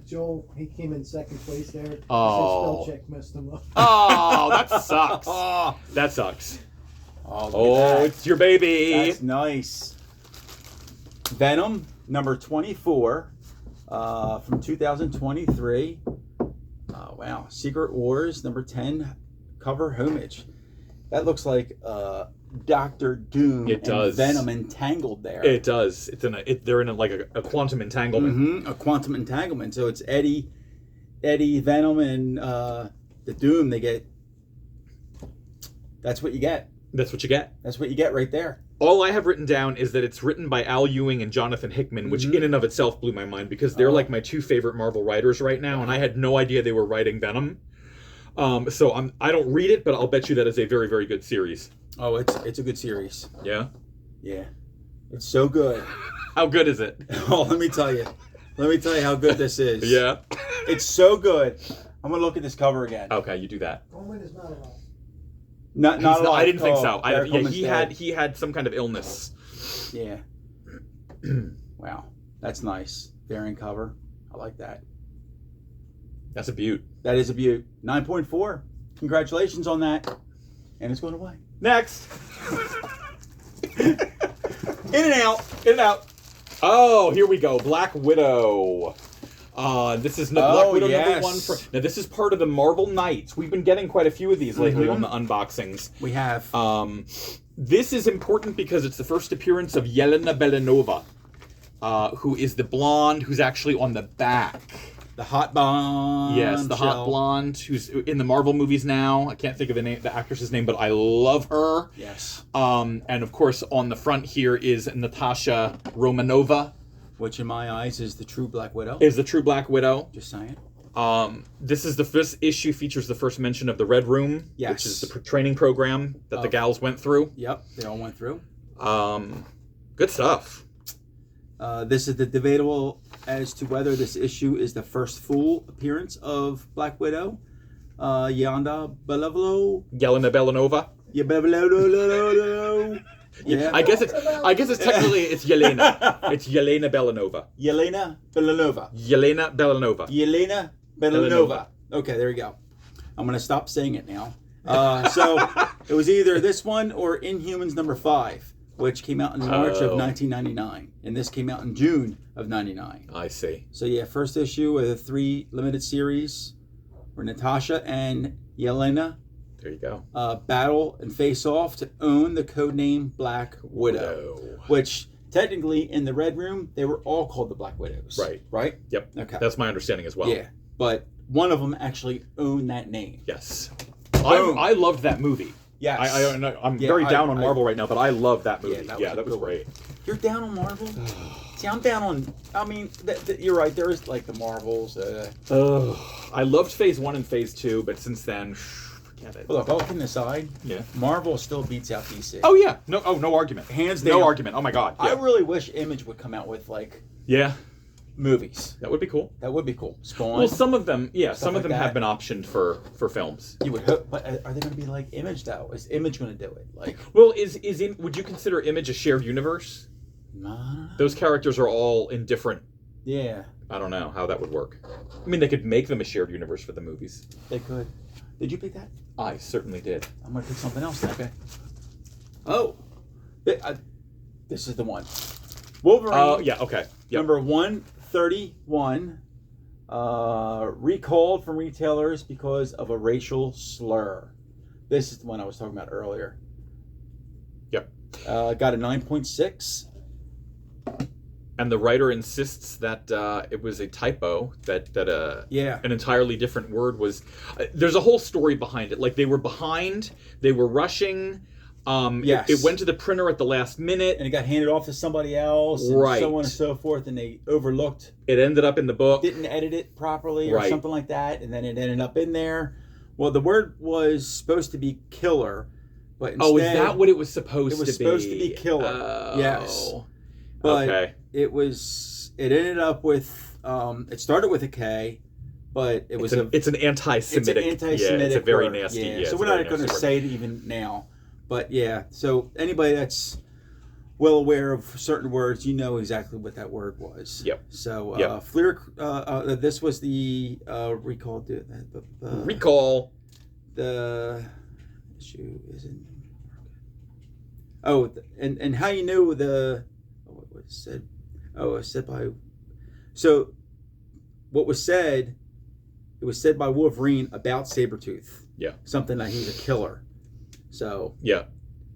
Joel, he came in second place there. Oh. Spell check messed him up. Oh, that sucks. Oh, That sucks. look Oh, at that. it's your baby. That's nice. Venom number 24 from 2023. Wow. Secret Wars number 10 cover homage. That looks like Doctor Doom It does. and Venom entangled there. It does. They're in like a quantum entanglement. A quantum entanglement. So it's Eddie, Venom, and the Doom. They get. That's what you get. That's what you get. That's what you get right there. All I have written down is that it's written by Al Ewing and Jonathan Hickman, which in and of itself blew my mind because they're like my two favorite Marvel writers right now, and I had no idea they were writing Venom. So I don't read it, but I'll bet you that is a very, very good series. Oh, it's a good series. Yeah? Yeah, it's so good. How good is it? Oh, let me tell you how good this is. Yeah. It's so good. I'm gonna look at this cover again. Okay, you do that. Roman is not allowed. Not He's alive. I didn't think Oh, so. Derek Coleman's dead. He had some kind of illness. Yeah. Wow, that's nice. Variant cover. I like that. That's a beaut. That is a beaut. 9.4. Congratulations on that. And it's going away. Next. In and out. In and out. Oh, here we go. Black Widow. This is Black Widow yes. number 1. Now, this is part of the Marvel Knights. We've been getting quite a few of these lately on the unboxings. We have. This is important because it's the first appearance of Yelena Belanova, who is the blonde who's actually on the back. The hot blonde. Yes, the hot blonde who's in the Marvel movies now. I can't think of the actress's name, but I love her. Yes. And of course, on the front here is Natasha Romanova. Which in my eyes is the true Black Widow. Is the true Black Widow. Just saying. This is the first issue, features the first mention of the Red Room, Yes. which is the training program that the gals went through. Yep, they all went through. Good stuff. This is the debatable as to whether this issue is the first full appearance of Black Widow. Yelena Belanova. Yelena Belanova. Yeah. I guess it's technically it's Yelena. It's Yelena Belanova. Yelena Belanova. Yelena Belanova. Yelena Belanova. Okay, there you go. I'm going to stop saying it now. So it was either this one or Inhumans number 5, which came out in March of 1999. And this came out in June of 99. I see. So yeah, first issue of the 3 limited series where Natasha and Yelena There you go. battle and face off to own the codename Black Widow. Which technically in the Red Room, they were all called the Black Widows. Right. Right? Yep. Okay. That's my understanding as well. Yeah. But one of them actually owned that name. Yes. Boom. I loved that movie. Yes. I'm Yeah, very down on I- Marvel right now, but I love that movie. Yeah, Yeah, that was that was a good great. You're down on Marvel? See, I'm down on... I mean, you're right. There is like the Marvels. I loved Phase 1 and Phase 2, but since then, forget it. Look, all kidding aside, Yeah. Marvel still beats out DC. Oh yeah. No argument. Hands No down. argument. Oh my god. Yeah. I really wish Image would come out with like Yeah, movies. that would be cool. That would be cool. Spawn. Well, some of them, Stuff some of like them have that. been optioned for films. you would hope, but are they going to be like Image though? Is Image going to do it? Like, Well, would you consider Image a shared universe? nah. Those characters are all in different. Yeah, I don't know how that would work. I mean, they could make them a shared universe for the movies. they could. Did you pick that? I certainly did. I'm going to pick something else then. Okay. Oh, this is the one. Wolverine. Oh, yeah. Okay. Yep. Number 131. Recalled from retailers because of a racial slur. This is the one I was talking about earlier. Yep. Got a 9.6. And the writer insists that it was a typo, that Yeah. an entirely different word was. There's a whole story behind it. Like, they were behind, they were rushing. Yes. It went to the printer at the last minute. And it got handed off to somebody else, and Right. so on and so forth, and they overlooked, It ended up in the book. didn't edit it properly, or Right. something like that, and then it ended up in there. Well, the word was supposed to be killer, but instead, Oh, is that what it was supposed it was to be? supposed to be killer. Oh. Yes. But okay. it ended up with, it started with a K, but it was It's an anti-Semitic. It's an anti-Semitic Yeah, it's a very word. nasty. Yeah. Yeah, So it's we're a very not going to nasty say it even now. But yeah, so anybody that's well aware of certain words, you know exactly what that word was. Yep. So Yep. Fleer, this was the recall. Recall. The issue isn't. Oh, and how you knew what was said? Oh, it was said by. So, what was said? It was said by Wolverine about Sabretooth. Yeah. Something that he's a killer. So, Yeah.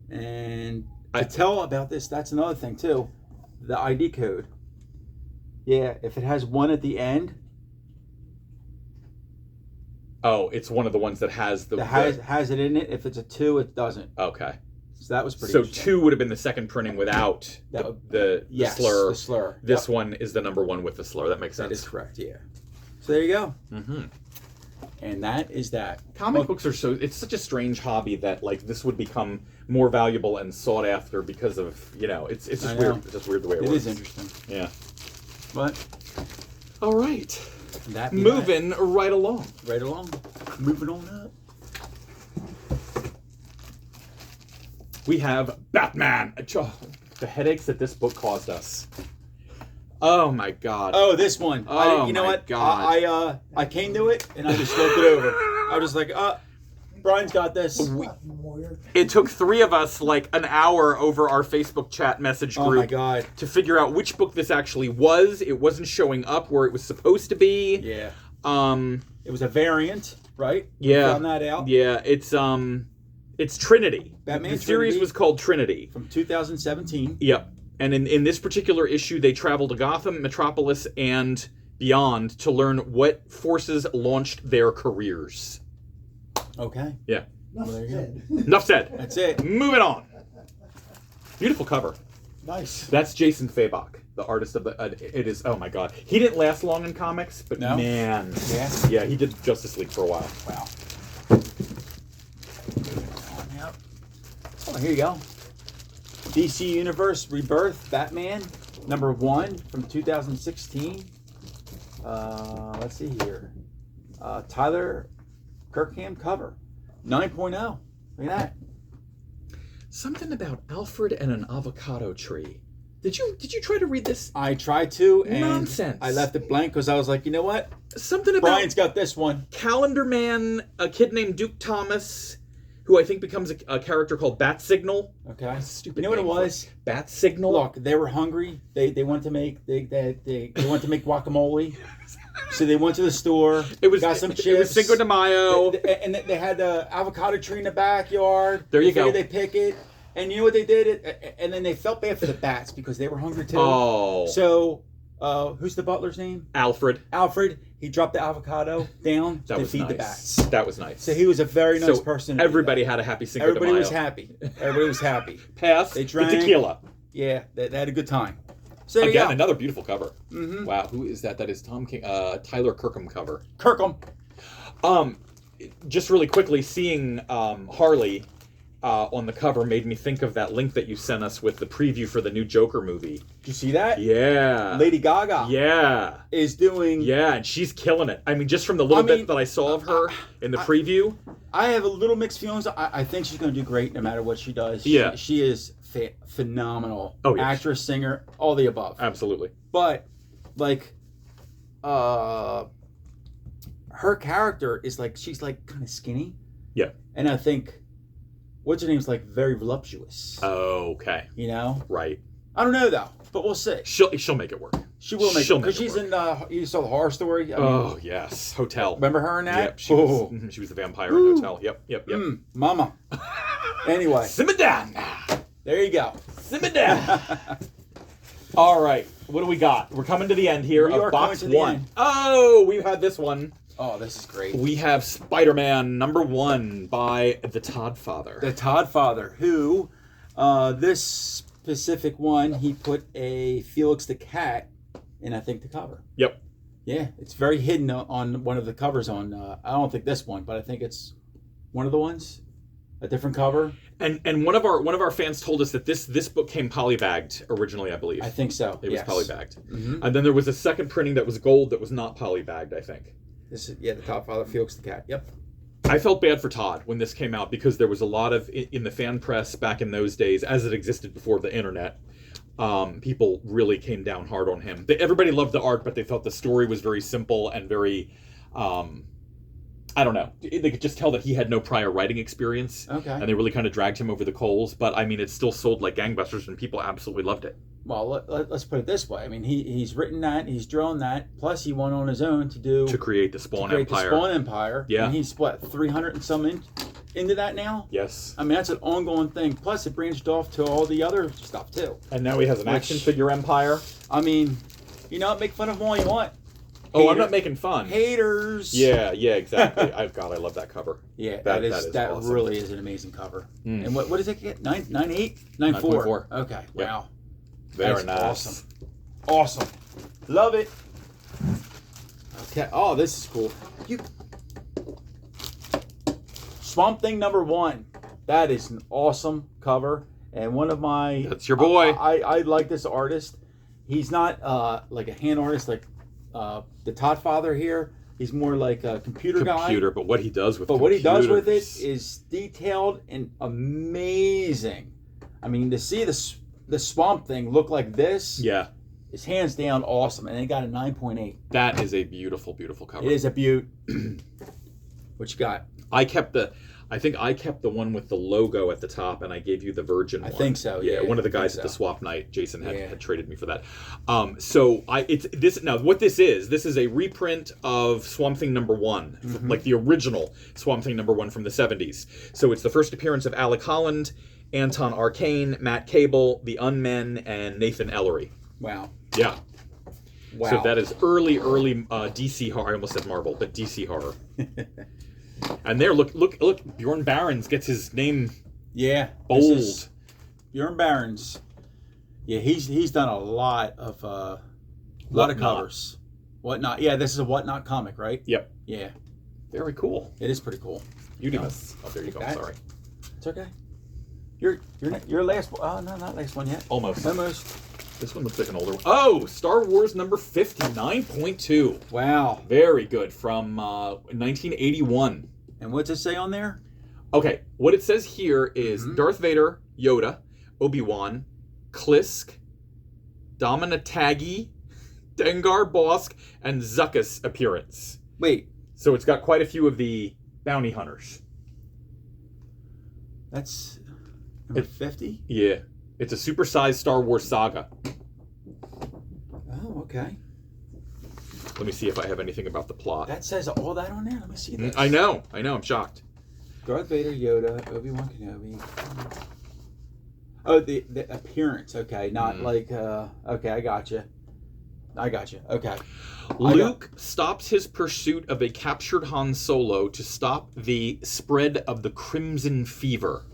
and to tell about this, that's another thing too. The ID code. Yeah, if it has 1 at the end, Oh, it's one of the ones that has the. that has it in it. If it's a 2, it doesn't. Okay. So that was pretty. So interesting. 2 would have been the second printing without the Yes, slur. the slur. This Yep, one is the number 1 with the slur. That makes that sense. is correct. Yeah. So there you go. Mm-hmm. And that is that. Comic books are it's such a strange hobby that like this would become more valuable and sought after because of, it's just I know. weird. It's just weird the way it It works. is interesting. Yeah. But All right. that be Moving right along. that. Right along. Moving on up. We have Batman. The headaches that this book caused us. Oh my god. Oh, this one. Oh, you know my what? God. I came to it and I just flipped it over. I was like, Brian's got this. It took 3 of us like an hour over our Facebook chat message Oh my group god. to figure out which book this actually was. It wasn't showing up where it was supposed to be. Yeah. Um It was a variant, right? Yeah. We found that out. Yeah, it's Trinity. Batman The series Trinity. was called Trinity. From 2017. Yep. And in this particular issue, they travel to Gotham, Metropolis, and beyond to learn what forces launched their careers. Okay. Yeah. Enough Well, there you said. Enough said. That's it. Moving on. Beautiful cover. Nice. That's Jason Fabok, the artist of the. It is. Oh my God. He didn't last long in comics, but No? man. Yeah. Yeah, he did Justice League for a while. Wow. Yep. Oh, here you go. DC Universe Rebirth Batman #1 from 2016. Let's see here. Tyler Kirkham cover. 9.0. Look at that. Something about Alfred and an avocado tree. Did you try to read this? I tried to, and Nonsense. I left it blank because I was like, you know what? Something about Brian's got this one. Calendar Man, a kid named Duke Thomas, who I think becomes a character called Bat Signal. Okay. Stupid. You know what it name for was? Bat Signal. Look, they were hungry. They wanted to make they wanted to make guacamole. So they went to the store. It was got some chips. It was Cinco de Mayo. And they had the avocado tree in the backyard. There you They figured go. They pick it, and you know what they did? And then they felt bad for the bats because they were hungry too. Oh, So, who's the butler's name? Alfred. Alfred. He dropped the avocado down That to was feed nice. the bats. That was nice. So he was a very nice So person. to do everybody that. had a happy Cinco de Everybody Mayo. was happy. Everybody was happy. Pass They the drank. tequila. Yeah, they had a good time. So there Again, you go. another beautiful cover. Mm-hmm. Wow, who is that? That is Tom King, Tyler Kirkham cover. Kirkham. Just really quickly, seeing Harley on the cover made me think of that link that you sent us with the preview for the new Joker movie. Did you see that? Yeah. Lady Gaga Yeah. is doing. Yeah, and she's killing it. I mean, just from the little bit that I saw of her in the preview. I have a little mixed feelings. I think she's going to do great no matter what she does. Yeah. She is phenomenal. Oh, yeah. Actress, singer, all the above. Absolutely. But, like, her character is like, she's like kind of skinny. Yeah. And I think, what's her name's like very voluptuous. Oh, okay. You know? Right. I don't know though, but we'll see. She'll make it work. She will make She'll it. Because make it she's work. in, you saw the Horror Story? I mean, Oh, yes. Hotel. remember her in that? Yep, she was the vampire in Hotel. Yep. Mama. Anyway, Simmer down. there you go. Simmer down. All right. What do we got? We're coming to the end here We of are box coming to the 1. end. Oh, we've had this one. Oh, this is great. We have Spider-Man #1 by the Todd Father. The Todd Father, who, this specific one, he put a Felix the Cat in, I think, the cover. Yep. Yeah, it's very hidden on one of the covers on, I don't think this one, but I think it's one of the ones, a different cover. And one of our fans told us that this book came polybagged originally, I believe. I think so. It was polybagged. Mm-hmm. And then there was a second printing that was gold that was not polybagged, I think. This is, the Todd Father, Felix the Cat. Yep. I felt bad for Todd when this came out because there was a lot of, in the fan press back in those days, as it existed before the internet, people really came down hard on him. Everybody loved the art, but they thought the story was very simple and very, I don't know. They could just tell that he had no prior writing experience. Okay. And they really kind of dragged him over the coals. But, I mean, it still sold like gangbusters and people absolutely loved it. Well, let's put it this way. I mean, he's written that, he's drawn that, plus he went on his own to create the Spawn the Empire. Spawn Empire. Yeah. And he's, 300 and some into that now? Yes. I mean, that's an ongoing thing. Plus, it branched off to all the other stuff, too. And now he has an action figure empire. I mean, make fun of him all you want. Oh, I'm not making fun. Haters. Yeah, exactly. I love that cover. Yeah, that is awesome. really is an amazing cover. Mm. And what does it get? 9.8? 9.4. 9.4. Okay. Yep. Wow. Very That's nice. Awesome. Love it. Okay. Oh, this is cool. Swamp Thing #1. That is an awesome cover. And one of my... That's your boy. I like this artist. He's not like a hand artist like the Todd Father here. He's more like a computer guy. But what he does with what he does with it computers is detailed and amazing. I mean, to see the Swamp Thing look like this is hands down awesome. And it got a 9.8. That is a beautiful, beautiful cover. It is a beaut. What you got? I think I kept the one with the logo at the top, and I gave you the Virgin one. I think so. Yeah, Yeah, one of the I guys think at the so. swap night, Jason had traded me for that. What this is a reprint of Swamp Thing #1, like the original Swamp Thing #1 from the 70s. So it's the first appearance of Alec Holland, Anton Arcane, Matt Cable, The Unmen, and Nathan Ellery. Wow. Yeah. Wow. So that is early DC horror. I almost said Marvel, but DC horror. And there, look! Bjorn Barons gets his name bold. bold. Bjorn Barons. Yeah, he's done a lot of Whatnot. covers. Whatnot. Yeah, this is a Whatnot comic, right? Yep. Yeah, Very cool. it is pretty cool. Unimus. Oh, there you go. That- Sorry. It's okay. Your last. Oh no, not last one yet. Almost. Almost. This one looks like an older one. Oh, Star Wars number 59.2. Wow. Very good, from 1981. And what's it say on there? Okay, what it says here is Darth Vader, Yoda, Obi-Wan, Klisk, Dominatagi, Dengar Bosk, and Zuckuss appearance. Wait, So it's got quite a few of the bounty hunters. that's number 50. Yeah. It's a supersized Star Wars saga. Oh, okay. Let me see if I have anything about the plot. That says all that on there. Let me see this. I know, I'm shocked. Darth Vader, Yoda, Obi-Wan Kenobi. Oh, the appearance. Okay, not like. Okay, I got you. Okay. Luke stops his pursuit of a captured Han Solo to stop the spread of the Crimson Fever.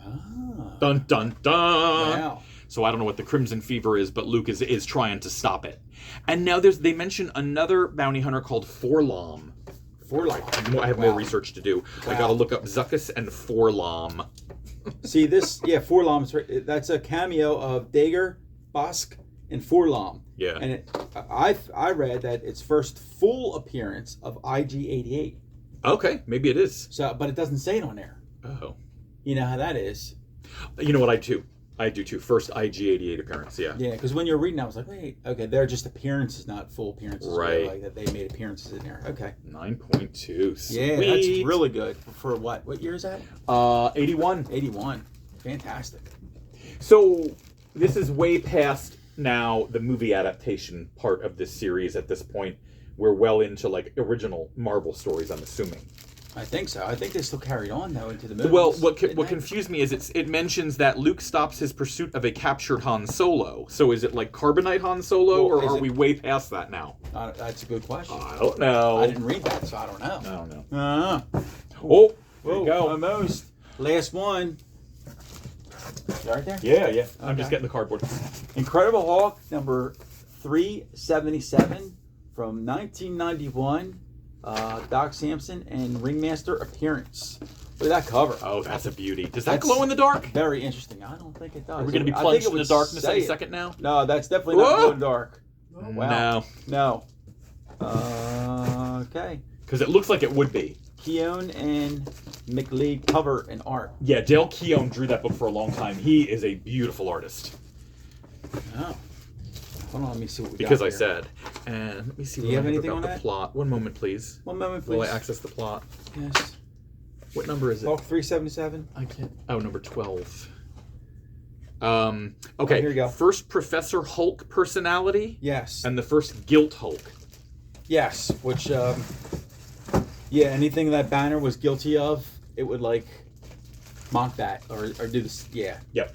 Ah. Dun dun dun. Wow. So I don't know what the Crimson Fever is, but Luke is trying to stop it. And now they mention another bounty hunter called Forlom. I have more research to do. I Wow. got to look up Zuckuss and Forlom. See this? Yeah, Forlom's. That's a cameo of Dager, Bosk, and Forlom. Yeah. And I read that it's first full appearance of IG-88. Okay, maybe it is. So, but it doesn't say it on there. Oh. You know how that is. You know what I do? I do too. First IG-88 appearance, yeah. Yeah, because when you're reading, I was like, wait, okay, they're just appearances, not full appearances. Right. Like that they made appearances in there. Okay. 9.2. Sweet. Yeah, that's really good. For what? What year is that? 81. 81. Fantastic. So this is way past now the movie adaptation part of this series at this point. We're well into like original Marvel stories, I'm assuming. I think so. I think they still carried on though into the movies. Well, what didn't they? confused me is it mentions that Luke stops his pursuit of a captured Han Solo. So is it like Carbonite Han Solo, Well, or is are it- we way past that now? That's a good question. I don't know. I didn't read that, so I don't know. I don't know. Uh-huh. Oh, there Whoa, you go. almost. Last one. Right there? Yeah. I'm just Okay. getting the cardboard. Incredible Hulk number 377 from 1991. Doc Samson and Ringmaster appearance. Look at that cover. Oh, that's a beauty. Does that That's- glow in the dark? Very interesting. I don't think it does. Are we going to be I think plunged it in the would darkness say any it. second now? No, that's definitely not Whoa! glow in the dark. Wow. No, No. Okay. because it looks like it would be. Keown and McLeod cover and art. Yeah, Dale Keown drew that book for a long time. He is a beautiful artist. Oh. Hold on, let me see what we Because got I here. said. And let me see Do what you I have have anything about on the that? plot. One moment, please. One moment, Will please. I access the plot? Yes. What number is it? Hulk 377. I can't. Oh, number 12. Okay. here you go. First Professor Hulk personality Yes. and the first Guilt Hulk. Yes. Which, yeah, anything that Banner was guilty of, it would like mock that or do this. Yeah. Yep.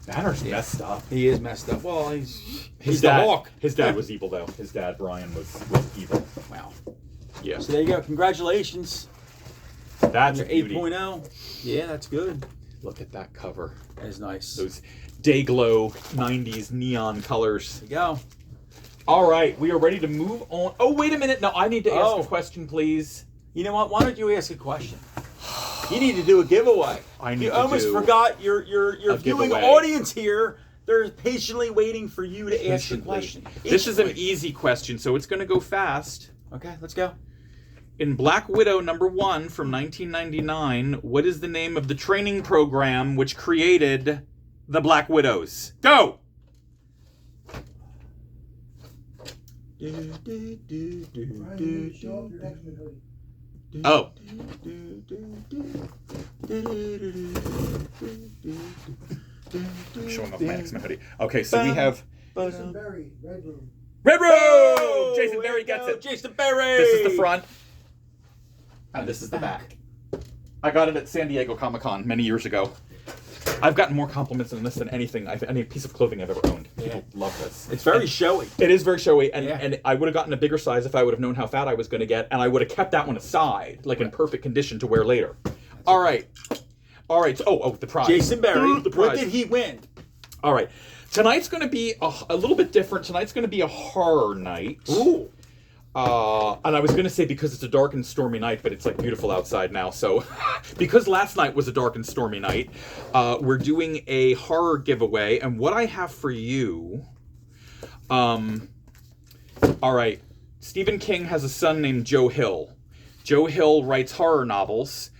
Banner's Yeah. messed up. He is messed up. Well, he's His the dad, Hulk. His dad was evil though. His dad Brian was evil. Wow. Yeah. So there you go. Congratulations. That's a Your beauty. 8.0. Yeah, that's good. Look at that cover. That is nice. Those day glow 90s neon colors. There you go. All right, we are ready to move on. Oh, wait a minute. No, I need to ask Oh. a question, please. You know what? Why don't you ask a question? You need to do a giveaway. I need You to almost do forgot your a viewing giveaway. audience here. They're patiently waiting for you to ask the Patiently. question. This is an Patiently. easy question, so it's going to go fast. Okay, let's go. In Black Widow number 1 from 1999, what is the name of the training program which created the Black Widows? Go! Oh. I'm showing off my X-Men hoodie. Okay, so we have Jason Berry, Red Room. Red Room! Oh, Jason way Berry to gets go, it. Jason Berry. This is the front. And this is the back. I got it at San Diego Comic-Con many years ago. I've gotten more compliments on this than any piece of clothing I've ever owned. People love this. It's very showy. It is very showy, and, Yeah. and I would have gotten a bigger size if I would have known how fat I was going to get, and I would have kept that one aside, like in perfect condition to wear later. All right. Oh, the prize. Jason Berry. The What prize. did he win? All right. Tonight's going to be a little bit different. Tonight's going to be a horror night. Ooh. And I was going to say because it's a dark and stormy night, but it's like beautiful outside now. So because last night was a dark and stormy night, we're doing a horror giveaway. And what I have for you, all right, Stephen King has a son named Joe Hill. Joe Hill writes horror novels.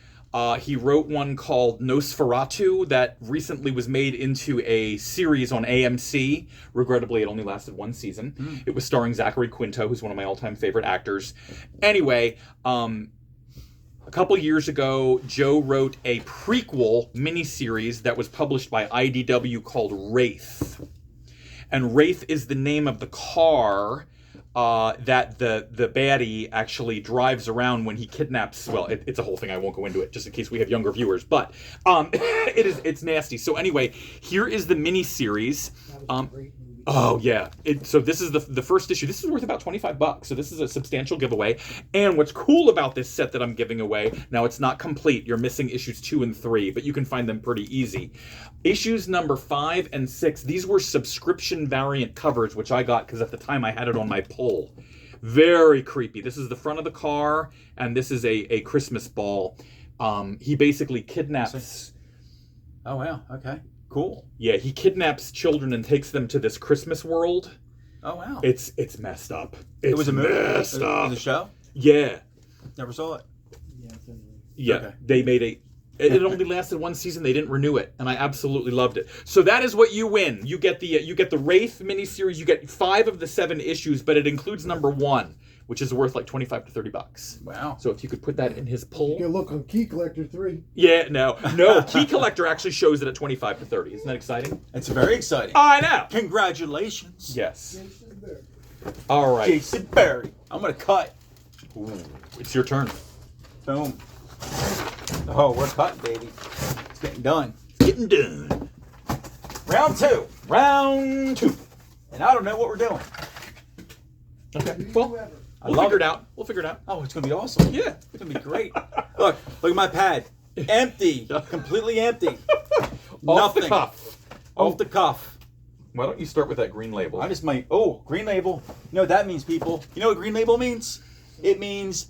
He wrote one called Nosferatu that recently was made into a series on AMC. Regrettably, it only lasted one season. It was starring Zachary Quinto, who's one of my all-time favorite actors. Anyway, a couple years ago, Joe wrote a prequel miniseries that was published by IDW called Wraith. And Wraith is the name of the car that the baddie actually drives around when he kidnaps. Well, it's a whole thing. I won't go into it, just in case we have younger viewers. But it's nasty. So anyway, here is the miniseries. That was a great movie. Oh yeah. So this is the first issue. This is worth about $25. So this is a substantial giveaway. And what's cool about this set that I'm giving away, now it's not complete. You're missing issues 2 and 3, but you can find them pretty easy. Issues number 5 and 6, these were subscription variant covers, which I got because at the time I had it on my pull. Very creepy. This is the front of the car, and this is a Christmas ball. He basically kidnaps Oh wow. Okay. Cool. Yeah, he kidnaps children and takes them to this Christmas world. Oh wow. It's messed up. It was a movie. Messed It up. was a show. Yeah. Never saw it. Yeah, it's in Yeah, Okay. they made it only lasted one season. They didn't renew it, and I absolutely loved it. So that is what you win. You get the Wraith miniseries. You get 5 of the 7 issues, but it includes number 1, which is worth like $25 to $30. Wow. So if you could put that in his You pull, can look on Key Collector 3. yeah, no, Key Collector actually shows it at $25 to $30. Isn't that exciting? It's very exciting. I know. Congratulations. Yes. Jason Berry. All right. Jason Berry. I'm gonna cut. Ooh, it's your turn. Boom. Oh, we're cutting, baby. It's getting done. Getting done. Round 2. Round 2. And I don't know what we're doing. Okay. Well, Whoever. we'll love figure it. it out. We'll figure it out. Oh, it's gonna be awesome. Yeah. It's gonna be great. Look at my pad. Empty. Completely empty. Off the Nothing. cuff. Off the cuff. Why don't you start with that green label? I just might. Oh, green label. You know what that means, people? You know what green label means? It means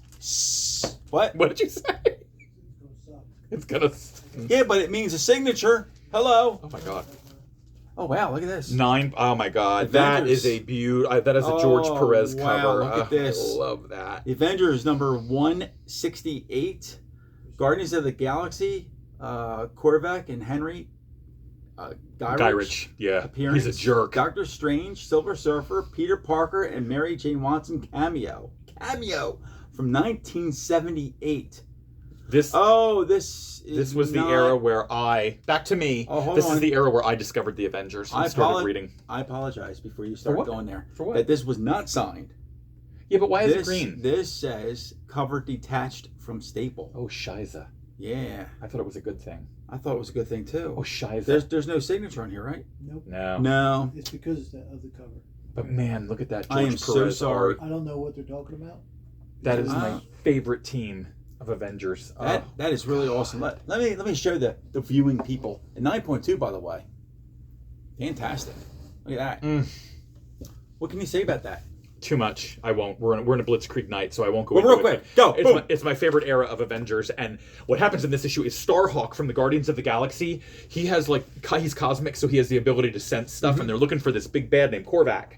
what? What did you say? It's gonna. Yeah, but it means a signature. Hello. Oh my god. Oh wow, look at this. 9. Oh my god. That Avengers. is a beaut. That is a George Oh, Perez wow, cover. look at this. I love that. The Avengers number 168. Guardians of the Galaxy. Korvac and Henry. Guy Ritchie. Yeah. Appearance. He's a jerk. Doctor Strange, Silver Surfer, Peter Parker, and Mary Jane Watson cameo from 1978. This This is this was the not- era where back to me. Oh, hold this on. is the era where I discovered the Avengers and started reading. I apologize before you start what? going there. For what? That this was not signed. Yeah, but why is it This- green? This says cover detached from staple. Oh, Shiza. Yeah, I thought it was a good thing. I thought it was a good thing too. Oh, Shiza. There's no signature on here, right? Nope. No. No. It's because of the cover. But man, look at that. I am George so Perez sorry. art. I don't know what they're talking about. That is Ah. my favorite team of Avengers. That is really awesome. Let me show the viewing people. And 9.2, by the way. Fantastic. Look at that. Mm. What can you say about that? Too much. I won't. We're in a Blitzkrieg night, so I won't go Well, into real it. quick, go. It's Boom. it's my favorite era of Avengers, and what happens in this issue is Starhawk from the Guardians of the Galaxy. He has he's cosmic, so he has the ability to sense stuff, Mm-hmm. and they're looking for this big bad named Korvac.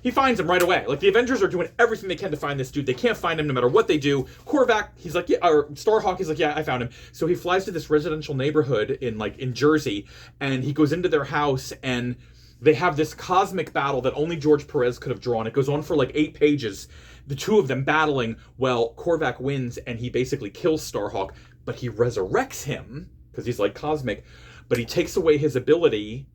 He finds him right away. Like the Avengers are doing everything they can to find this dude. They can't find him no matter what they do. Korvac, he's like, yeah, or Starhawk, he's like, yeah, I found him. So he flies to this residential neighborhood in Jersey, and he goes into their house, and they have this cosmic battle that only George Perez could have drawn. It goes on for like 8 pages. The two of them battling. Well, Korvac wins, and he basically kills Starhawk, but he resurrects him because he's like cosmic, but he takes away his ability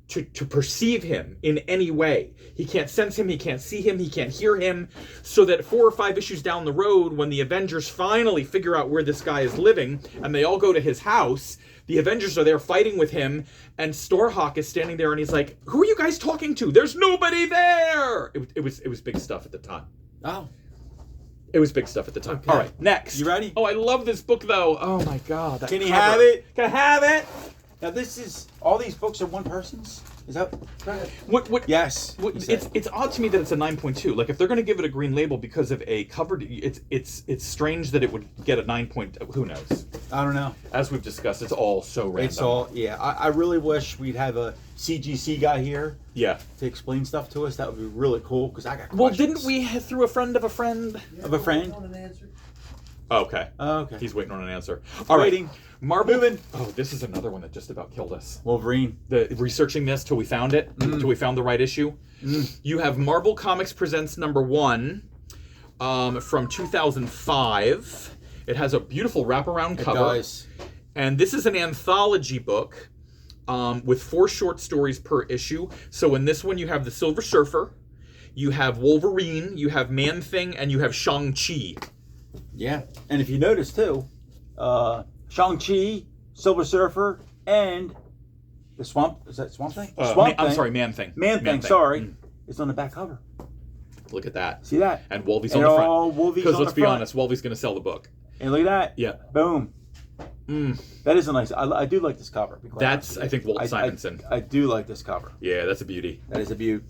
to perceive him in any way. He can't sense him, he can't see him, he can't hear him, so that 4 or 5 issues down the road, when the Avengers finally figure out where this guy is living, and they all go to his house, the Avengers are there fighting with him, and Starhawk is standing there, and he's like, who are you guys talking to? There's nobody there! It was big stuff at the time. Oh. It was big stuff at the time. Okay. All right, next. You ready? Oh, I love this book, though. Oh, my God. That Can you cover. have it? Can I have it? Now all these books are one person's? Is that What? Yes. Well, you said. it's odd to me that it's a 9.2. Like if they're going to give it a green label because of a cover, it's strange that it would get a 9. Who knows? I don't know. As we've discussed, it's all so random. It's all I really wish we'd have a CGC guy here yeah. to explain stuff to us. That would be really cool because I got questions. Well, didn't we through a friend of a friend? Of a friend? Want an answer? Oh, okay. Okay. He's waiting on an answer. All right. Waiting. Marvel. Moving. Oh, this is another one that just about killed us. Wolverine. The researching this till we found it, till we found the right issue. You have Marvel Comics Presents #1 from 2005. It has a beautiful wraparound cover. It does. And this is an anthology book with 4 short stories per issue. So in this one, you have the Silver Surfer, you have Wolverine, you have Man-Thing, and you have Shang-Chi. Yeah. And if you notice too, Shang-Chi, Silver Surfer, and the Swamp is that Swamp Thing? Swamp I'm Thing. sorry, Man-Thing. Man-Thing, sorry. It's on the back cover. Look at that. See that? And Wolvie's And on the front. all Wolvie's Because on let's the be front. honest, Wolvie's going to sell the book. And look at that. Yeah. Boom. That is a nice. I do like this cover. to be quite That's, honest with I think, you. Walt Simonson. I do like this cover. Yeah, that's a beauty. That is a beaut.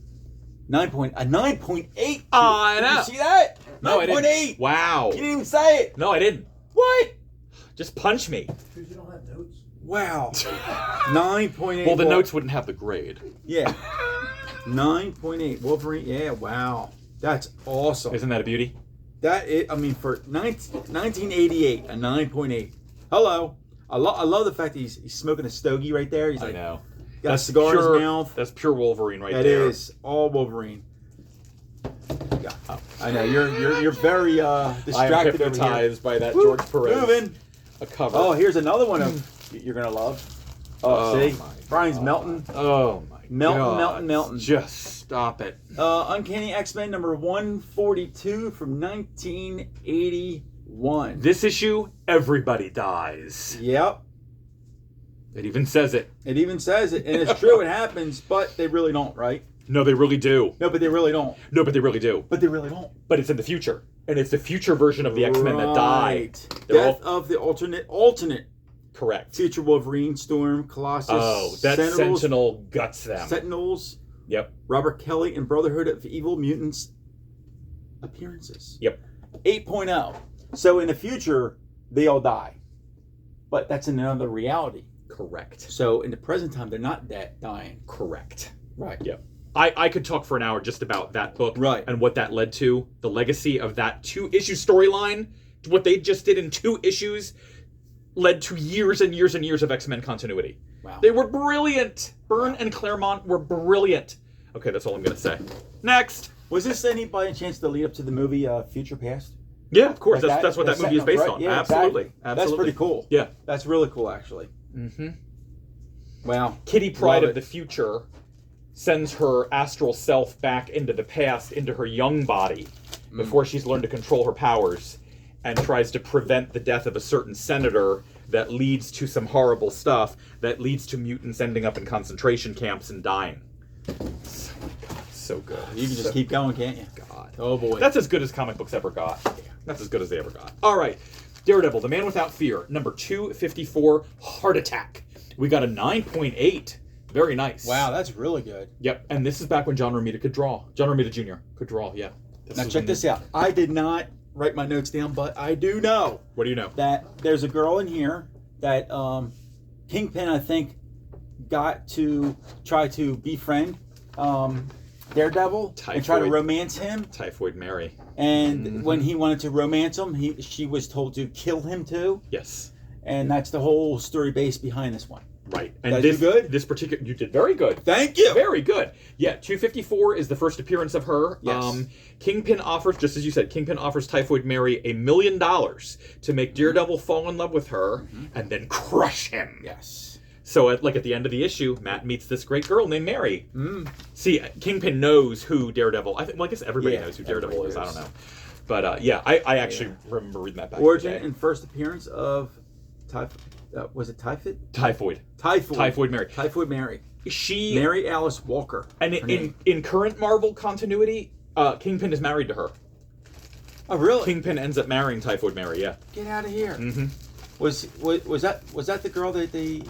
9.8. I know. Did you see that? No, I didn't. 9.8. Wow. You didn't even say it. No, I didn't. What? Just punch me. Because you don't have notes. Wow. 9.8. Well, the notes wouldn't have the grade. Yeah. 9.8 Wolverine. Yeah, wow. That's awesome. Isn't that a beauty? That is, I mean, for 1988, a 9.8. Hello. I love the fact that he's smoking a stogie right there. He's I like, know. got a cigar in pure, his mouth. That's pure Wolverine right That there. is all Wolverine. Yeah. I know you're very I am distracted over here. hypnotized by that George Perez Moving. a cover. Oh, here's another one you're gonna love. Oh, see, my Brian's God. melting. Oh my Melting, God. melting. Just stop it. Uncanny X-Men number 142 from 1981. This issue, everybody dies. Yep. It even says it. It even says it, and it's true. It happens, but they really don't, right? No, they really do. No, but they really don't. No, but they really do. But they really don't. But it's in the future. And it's the future version of the X-Men that die. Right. They're Death of the alternate Correct. future Wolverine, Storm, Colossus, Oh, that Sentinel guts them. Sentinels, Yep. Robert Kelly, and Brotherhood of Evil Mutants appearances. Yep. 8.0. So in the future, they all die. But that's in another reality. Correct. So in the present time, they're not dying. Correct. Right. Yep. I could talk for an hour just about that book Right. and what that led to, the legacy of that 2-issue storyline, what they just did in 2 issues led to years and years and years of X-Men continuity. Wow. They were brilliant. Byrne and Claremont were brilliant. Okay, that's all I'm going to say. Next. Was this any by any chance the lead up to the movie Future Past? Yeah, of course. Like That's what that movie is based right? on. Yeah, Absolutely. exactly. Absolutely. That's pretty cool. Yeah. That's really cool, actually. Mm-hmm. Wow. Kitty Pryde Love of it. the future sends her astral self back into the past, into her young body, before she's learned to control her powers, and tries to prevent the death of a certain senator that leads to some horrible stuff that leads to mutants ending up in concentration camps and dying. So, God, so good. You can just keep going, can't you? God. Oh, boy. That's as good as comic books ever got. That's as good as they ever got. All right. Daredevil, The Man Without Fear, number 254, Heart Attack. We got a 9.8. Very nice. Wow, that's really good. Yep, and this is back when John Romita could draw. John Romita Jr. could draw, yeah. Now check this out. I did not write my notes down, but I do know What do you know? that there's a girl in here that Kingpin, I think, got to try to befriend Daredevil and try to Typhoid. romance him. Typhoid Mary. And when he wanted to romance him, she was told to kill him too. Yes. And that's the whole story base behind this one. Right. Did I And do good? this particular, you did very good. Thank you. Very good. Yeah, 254 is the first appearance of her. Yes. Kingpin offers, just as you said, Kingpin offers Typhoid Mary $1 million to make Daredevil fall in love with her and then crush him. Yes. So at the end of the issue, Matt meets this great girl named Mary. Mm. See, Kingpin knows who Daredevil. I guess everybody Yeah, knows who Daredevil is. I everybody don't know, but yeah, I actually remember reading that back. Origin in the day. and first appearance of was it Typhoid? Typhoid. Typhoid. Typhoid Mary. Typhoid Mary. She Mary Alice Walker. and her name. in current Marvel continuity, Kingpin is married to her. Oh, really? Kingpin ends up marrying Typhoid Mary. Yeah. Get out of here. Mm-hmm. Was that the girl that they?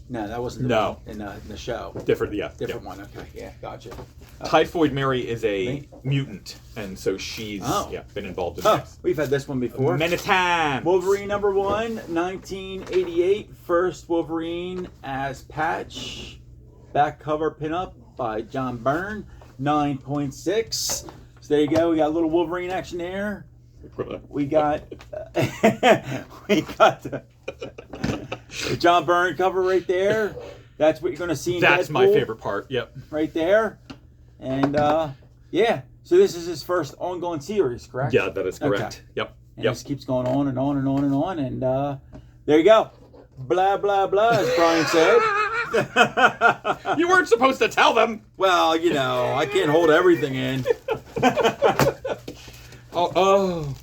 No, that wasn't. No. one in the show. Different. Yeah. Different one. Okay. Yeah. Gotcha. Yeah. Typhoid Mary is a Me? mutant, and so she's Oh. been involved in Oh, this. we've had this one before. Many times. Wolverine number 1, 1988. First Wolverine as Patch. Back cover pinup by John Byrne. 9.6. So there you go. We got a little Wolverine action there. We got the John Byrne cover right there. That's what you're going to see in That's my Deadpool favorite part. Yep. right there. And yeah, so this is his first ongoing series, correct? Yeah, that is correct. Okay. Yep. And Yep. this keeps going on and on and on and on. And there you go. Blah, blah, blah, as Brian said. You weren't supposed to tell them. Well, you know, I can't hold everything in. Oh,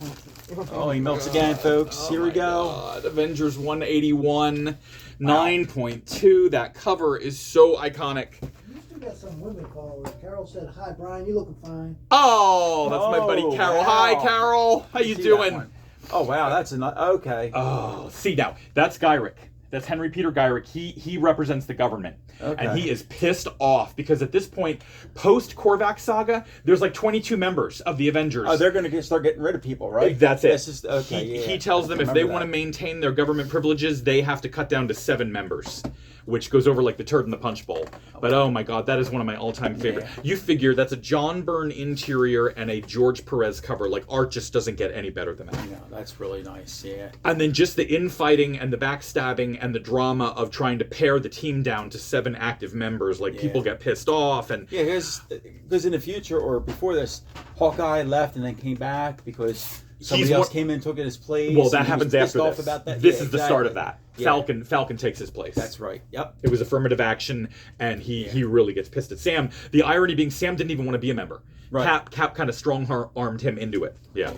Oh, he melts again, folks. Here we go. God. Avengers 181, 9.2. That cover is so iconic. You still got some women followers. Carol said, "Hi, Brian. You looking fine?" Oh, that's my buddy Oh, Carol. wow. Hi, Carol. How you See that doing? one. Oh, wow, that's okay. Oh, see now, that's Gyrick. That's Henry Peter Gyrick. He represents the government. Okay. And he is pissed off because at this point, post Korvac saga, there's like 22 members of the Avengers. Oh, they're going to start getting rid of people, right? That's it. This is, okay, He tells them if they want to maintain their government privileges, they have to cut down to 7 members, which goes over like the turd in the punch bowl. But oh my god, that is one of my all-time favorite. You figure that's a John Byrne interior and a George Perez cover. Like, art just doesn't get any better than that. Yeah, that's really nice, yeah. And then just the infighting and the backstabbing and the drama of trying to pare the team down to 7 active members. Like, people get pissed off and... Yeah, because in the future, or before this, Hawkeye left and then came back because somebody else came in and took his place. Well, that happens after off this. about that. This is the start of that. Yeah. Falcon takes his place. That's right. Yep. It was affirmative action, and he really gets pissed at Sam. The irony being, Sam didn't even want to be a member. Right. Cap kind of strong-armed him into it. Yeah.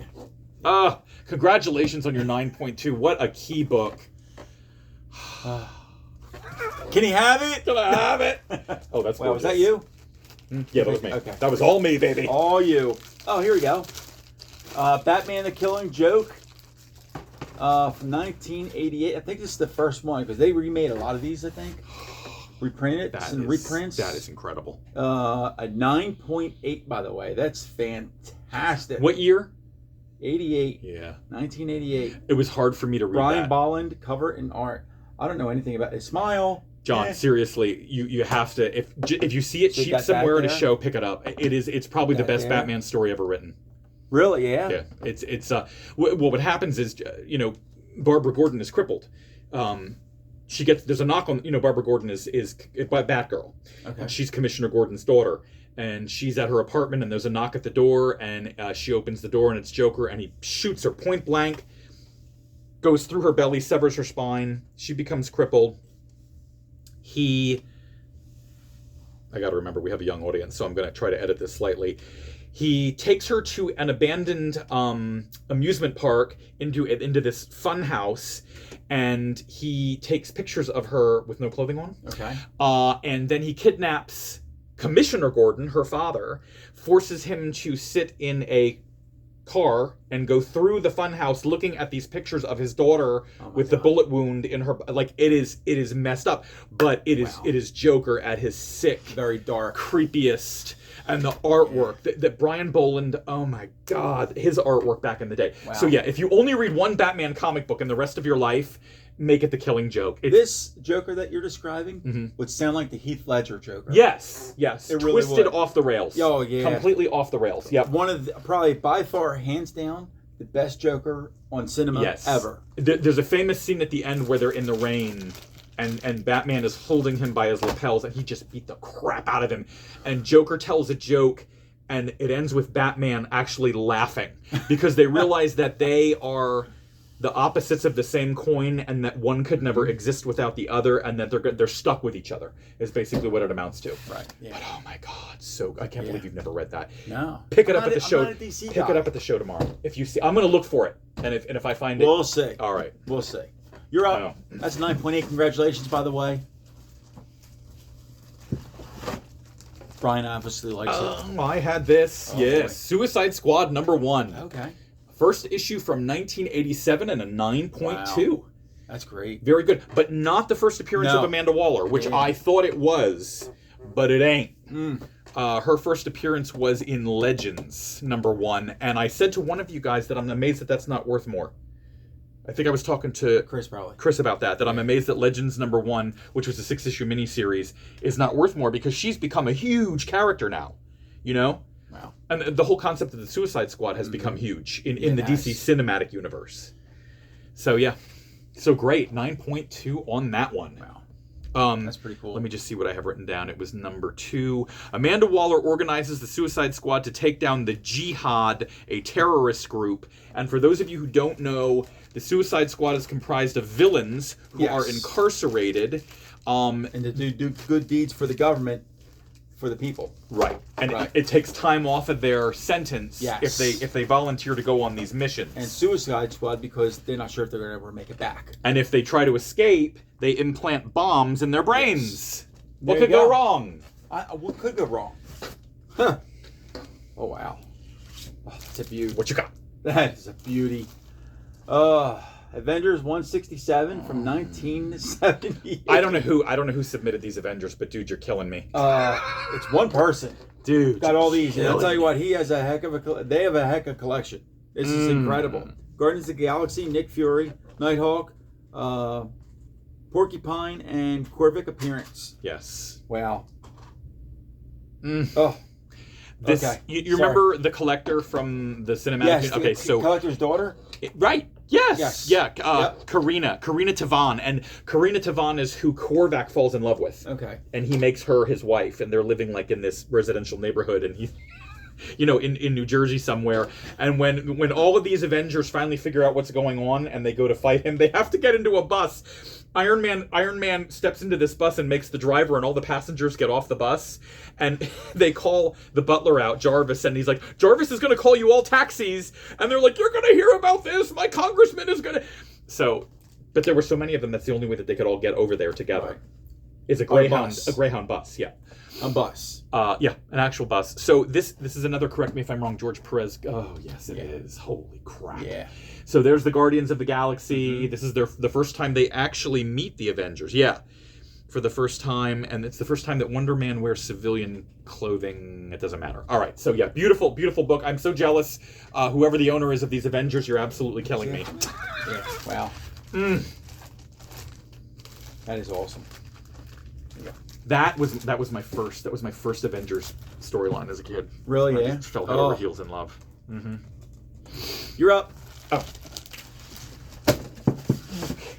Congratulations on your 9.2. What a key book. Can he have it? Can I have it? Oh, that's Well, was gorgeous. that you? Yeah, that was me. Okay. That was all me, baby. All you. Oh, here we go. Batman the Killing Joke from 1988. I think this is the first one because they remade a lot of these, I think. Reprinted. Reprints. That is incredible. A 9.8, by the way. That's fantastic. What year? 88. Yeah. 1988. It was hard for me to read Brian that. Bolland, cover and art. I don't know anything about it. Smile. John, seriously, you have to, if you see it cheap somewhere at a show, pick it up. It's probably the best Batman story ever written. Really? Yeah. Yeah. It's what happens is, Barbara Gordon is crippled. There's a knock on, Barbara Gordon is Batgirl. Okay. She's Commissioner Gordon's daughter, and she's at her apartment, and there's a knock at the door, and she opens the door, and it's Joker, and he shoots her point blank, goes through her belly, severs her spine. She becomes crippled. I got to remember, we have a young audience, so I'm going to try to edit this slightly. He takes her to an abandoned amusement park into this fun house, and he takes pictures of her with no clothing on. Okay. And then he kidnaps Commissioner Gordon, her father, forces him to sit in a car and go through the funhouse looking at these pictures of his daughter with the bullet wound in her. Like, it is messed up, but it is Joker at his sick, very dark, creepiest. And the artwork that Brian Boland, oh my god, his artwork back in the day. Wow. So yeah, if you only read one Batman comic book in the rest of your life, make it The Killing Joke. This Joker that you're describing would sound like the Heath Ledger Joker. Yes. It really Twisted would. off the rails. Oh yeah, completely off the rails. Yep. One of probably by far, hands down, the best Joker on cinema ever. There's a famous scene at the end where they're in the rain, and Batman is holding him by his lapels, and he just beat the crap out of him. And Joker tells a joke, and it ends with Batman actually laughing because they realize that they are the opposites of the same coin, and that one could never exist without the other, and that they're stuck with each other. Is basically what it amounts to. Right. Yeah. But oh my god, I can't believe you've never read that. No. Pick it up at the show. I'm not a DC Pick guy. it up at the show tomorrow. If you see, I'm going to look for it, and if I find it, We'll see. all right. We'll see. You're I up. know. That's 9.8. Congratulations, by the way. Brian obviously likes it. I had this. Oh, yes. boy. Suicide Squad #1. Okay. First issue from 1987 and a 9.2. Wow. That's great. Very good. But not the first appearance No. of Amanda Waller, which I thought it was, but it ain't. Her first appearance was in Legends #1, and I said to one of you guys that I'm amazed that that's not worth more. I think I was talking to Chris probably. Chris about that I'm amazed that Legends #1, which was a 6-issue miniseries, is not worth more because she's become a huge character now, Wow. And the whole concept of the Suicide Squad has become huge in the DC cinematic universe. So yeah, so great, 9.2 on that one. Wow. That's pretty cool. Let me just see what I have written down. It was #2. Amanda Waller organizes the Suicide Squad to take down the Jihad, a terrorist group. And for those of you who don't know, the Suicide Squad is comprised of villains who are incarcerated. And to do good deeds for the government, for the people. Right. And it takes time off of their sentence if they volunteer to go on these missions. And Suicide Squad because they're not sure if they're going to ever make it back. And if they try to escape, they implant bombs in their brains. What There could you go go. wrong? What could go wrong? Huh. Oh, wow. Oh, that's a beauty. What you got? That is a beauty. Avengers 167 from 1970. I don't know who submitted these Avengers, but dude, you're killing me. It's one person. Dude, Got all these. And I'll killing tell you me. what, they have a heck of a collection. This is incredible. Guardians of the Galaxy, Nick Fury, Nighthawk, Porcupine, and Korvac appearance. Yes. Wow. Mm. Oh. This Okay. you Sorry. remember the collector from the cinematic? Yes. Okay, so Collector's daughter. right. Yes. Yes. Yeah. Yep. Karina Tavan, and Karina Tavan is who Korvac falls in love with, Okay. and he makes her his wife, and they're living like in this residential neighborhood, and he. In New Jersey somewhere, and when all of these Avengers finally figure out what's going on and they go to fight him, they have to get into a bus. Iron Man steps into this bus and makes the driver and all the passengers get off the bus, and they call the butler out, Jarvis, and he's like, Jarvis is going to call you all taxis, and they're like, you're going to hear about this, my congressman is going to. So, but there were so many of them, that's the only way that they could all get over there together. Right. Is a bus. Greyhound bus, yeah. A bus. Yeah, an actual bus. So this is another, correct me if I'm wrong, George Perez. Oh, yes, it is. Holy crap. Yeah. So there's the Guardians of the Galaxy. This is the first time they actually meet the Avengers. Yeah. For the first time, and it's the first time that Wonder Man wears civilian clothing. It doesn't matter. All right. So yeah, beautiful, beautiful book. I'm so jealous. Whoever the owner is of these Avengers, you're absolutely killing me. Yeah. Wow. That is awesome. That was my first Avengers storyline as a kid. Really? I Yeah. just fell head over heels in love. You're up. Oh.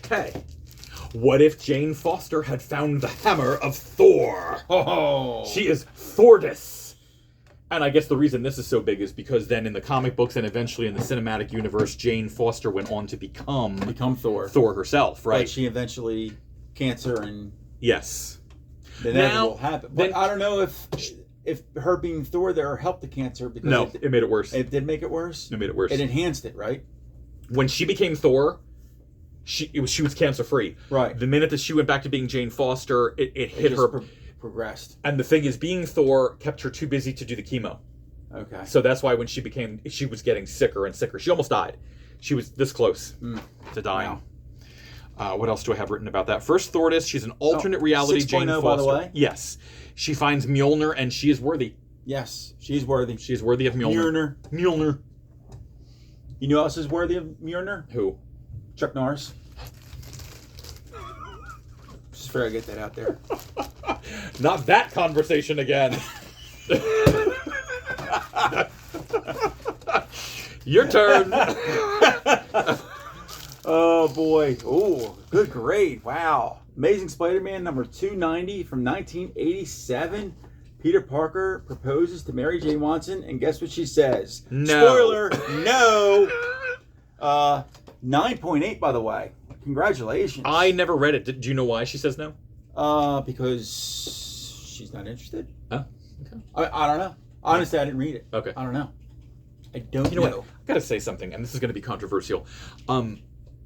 Okay. What if Jane Foster had found the hammer of Thor? Oh. She is Thordis. And I guess the reason this is so big is because then in the comic books and eventually in the cinematic universe, Jane Foster went on to become Thor. Thor herself, right? But she eventually cancer and Yes. the inevitable Now, happened. But then- I don't know if her being Thor there helped the cancer because No, it made it worse. it did make it worse. It made it worse. It enhanced it, right? When she became Thor, she was cancer free. Right. The minute that she went back to being Jane Foster, it hit just her. progressed. And the thing is, being Thor kept her too busy to do the chemo. Okay. So that's why when she was getting sicker and sicker. She almost died. She was this close to dying. Wow. What else do I have written about that? First, Thordis. She's an alternate reality 6.0, Jane Foster. by the way. Yes. She finds Mjolnir, and she is worthy. Yes, she's worthy. She is worthy of Mjolnir. Mjolnir. You know who else is worthy of Mjolnir? Who? Chuck Norris. Just figured I'd get that out there. Not that conversation again. Your turn. Oh boy. Oh, good grade. Wow. Amazing Spider-Man number 290 from 1987. Peter Parker proposes to Mary Jane Watson, and guess what she says? No. Spoiler, no. 9.8, by the way. Congratulations. I never read it. Do you know why she says no? Because she's not interested. Oh, okay. I don't know. Honestly, I didn't read it. Okay. I don't know. I don't You know know. what? I gotta say something, and this is gonna be controversial.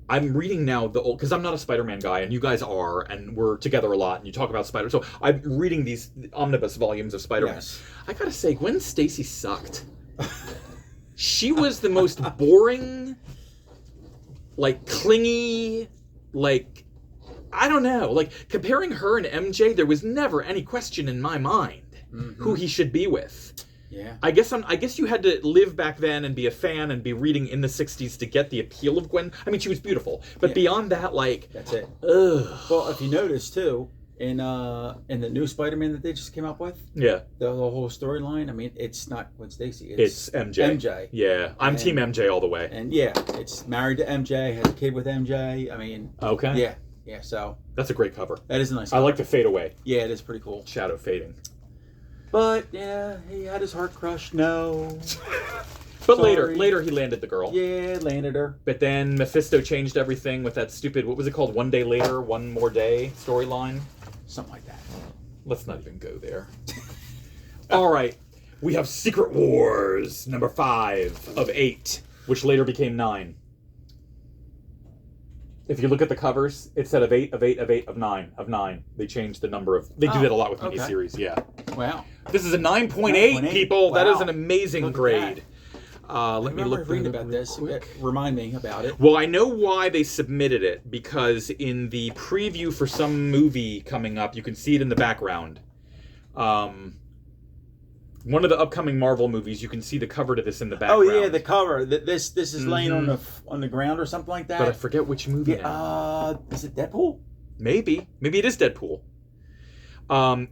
I'm reading now the old, because I'm not a Spider-Man guy, and you guys are, and we're together a lot, and you talk about Spider. So I'm reading these omnibus volumes of Spider-Man. Yes. I gotta say, Gwen Stacy sucked. She was the most boring, like clingy, like I don't know, like comparing her and MJ, there was never any question in my mind who he should be with. Yeah. I guess you had to live back then and be a fan and be reading in the 60s to get the appeal of Gwen. I mean, she was beautiful, but beyond that, like, That's it. ugh. Well, if you notice too, in the new Spider-Man that they just came up with, Yeah, the whole storyline. I mean, it's not Gwen Stacy. it's MJ. MJ. Yeah, I'm Team MJ all the way. And yeah, it's married to MJ, has a kid with MJ. I mean, Okay. yeah. So That's a great cover. that is a nice. I like the fade away, Yeah, it is pretty cool. shadow fading. But yeah, he had his heart crushed. No. But Sorry. later he landed the girl. Yeah, landed her. But then Mephisto changed everything with that stupid, what was it called? One Day Later, One More Day storyline. Something like that. Let's not even go there. All right. We have Secret Wars, number 5 of 8, which later became 9. If you look at the covers, it said of 8, of 8, of 8, of 9, of 9. They changed the number of... They do that a lot with okay. miniseries, yeah. Wow. This is a 9.8, 9.8, people. That is wow. an amazing Look at grade. Let me look reading that up about real this. quick. Remind me about it. Well, I know why they submitted it, because in the preview for some movie coming up, you can see it in the background. One of the upcoming Marvel movies, you can see the cover to this in the Oh background. yeah, the cover. This is laying on the ground or something like that. But I forget which movie now. Is it Deadpool? Maybe it is Deadpool.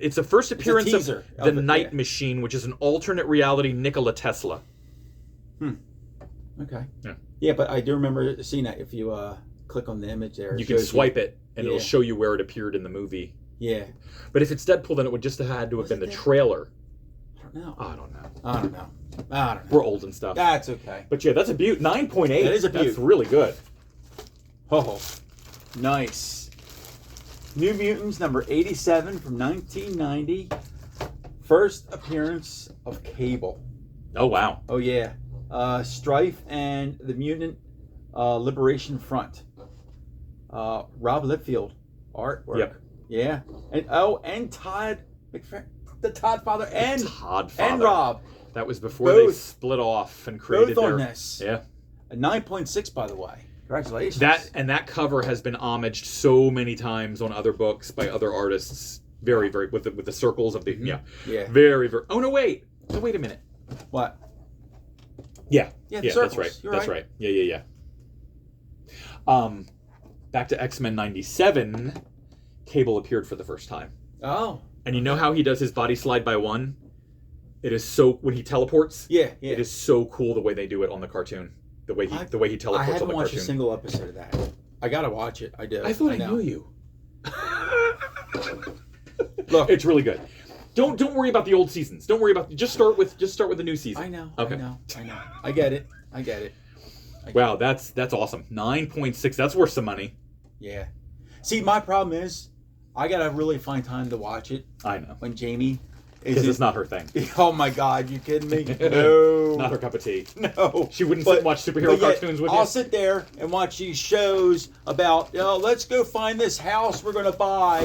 It's the first appearance of teaser the of it, Night yeah. Machine, which is an alternate reality Nikola Tesla. Okay. Yeah. Yeah, but I do remember seeing that. If you click on the image there, You can swipe it, and it'll Yeah. show you where it appeared in the movie. Yeah. But if it's Deadpool, then it would just have had to have Was been it the Deadpool? trailer. I don't know. I don't know. I don't know. We're old and stuff. That's okay. But yeah, that's a beaut. 9.8. That is a That's beaut. really good. Oh, nice. New Mutants number 87 from 1990. First appearance of Cable. Oh wow. Oh yeah. Strife and the Mutant Liberation Front. Rob Liefeld artwork. Yep. Yeah. And Todd McFarlane, the Todd father, and Todd Father. and Rob, That was before they Both. split off and created both on their. this. Yeah. A 9.6 by the way. Congratulations. That cover has been homaged so many times on other books by other artists. Very, very with the circles of the Yeah. Very, very. Oh no, wait. No, wait a minute. What? Yeah. Yeah, the That's circles. right. You're That's right. right. Yeah. Back to X-Men 97, Cable appeared for the first time. Oh. And you know how he does his body slide by one? It is so when he teleports. Yeah. It is so cool the way they do it on the cartoon. The way he I teleports on haven't the watched cartoon. a single episode of that. I gotta watch it. I do. I thought I know. knew you. Look, It's really good. Don't worry about the old seasons. Don't worry about. Just start with the new season. I know. Okay. I know. I get it. Wow, that's awesome. 9.6. That's worth some money. Yeah. See, my problem is, I gotta really find time to watch it I know. when Jamie is. Because it's not her thing. Oh my God! You kidding me? No. Not her cup of tea. No. She wouldn't sit and watch superhero but yet, cartoons with I'll you. sit there and watch these shows about, let's go find this house we're gonna buy.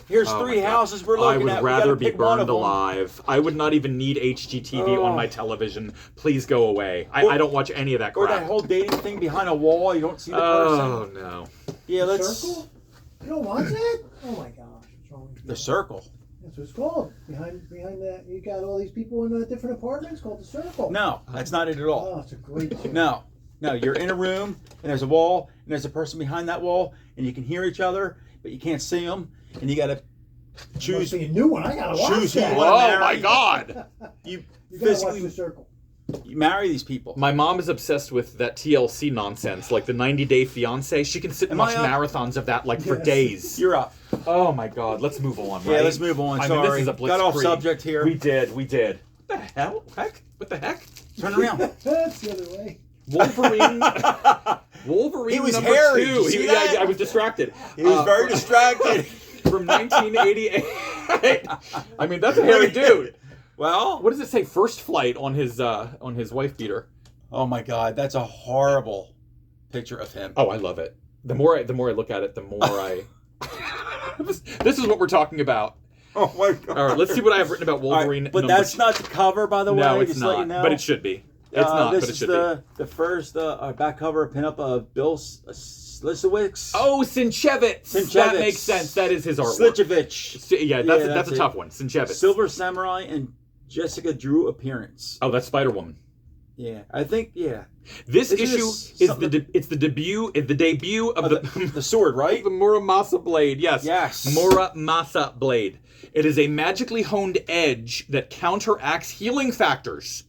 Here's Oh 3 my God. houses we're I looking would at. We rather gotta be pick one burned of them. alive. I would not even need HGTV on my television. Please go away. Or- I don't watch any of that Or crap. that whole dating thing behind a wall. You don't see the person. Oh no. Yeah, let's. Circle? You don't watch that? Oh my gosh, what's wrong with you? The circle. That's what it's called. Behind that, you got all these people in different apartments called the circle. No, that's not it at all. Oh, it's a great show. No, you're in a room and there's a wall and there's a person behind that wall and you can hear each other, but you can't see them, and you gotta Must choose. be a new one. I gotta watch Choose who that. you want. Oh marry. my God. You You gotta watch physically the circle. you marry these people. My mom is obsessed with that TLC nonsense, like the 90 Day Fiance. She can sit and Am watch I up? marathons of that for Yes. days. You're up. Oh my God. Let's move on. Yeah, right? let's move on. I mean, Sorry, this is a got off blitzkrieg. subject here. We did. What the hell? What the heck? Turn around. That's the other way. Wolverine He was number hairy. 2. Did you see that? I was distracted. He was very distracted. From 1988. I mean, that's a hairy dude. Well, What does it say? First Flight on his wife beater. oh my God, that's a horrible picture of him. Oh, I love it. The more I look at it, the more I. This is what we're talking about. Oh my God. All right, let's see what I have written about All right, Wolverine. but number that's two. not the cover, by the way. No, it's just not. Let you know. But it should be. It's not, This but it is should be. the first back cover pinup of Bill Slizowicz. Oh, Sinchevitz. That Sinchevitz. makes sense. That is his artwork. Slichevich. Yeah, that's that's a it. tough one. Sinchevitz. Silver Samurai and Jessica Drew appearance. Oh, that's Spider Woman. Yeah, I think, yeah. This Isn't issue this is something- it's the debut of The sword, right? the Muramasa blade. Yes. Yes. Muramasa blade. It is a magically honed edge that counteracts healing factors.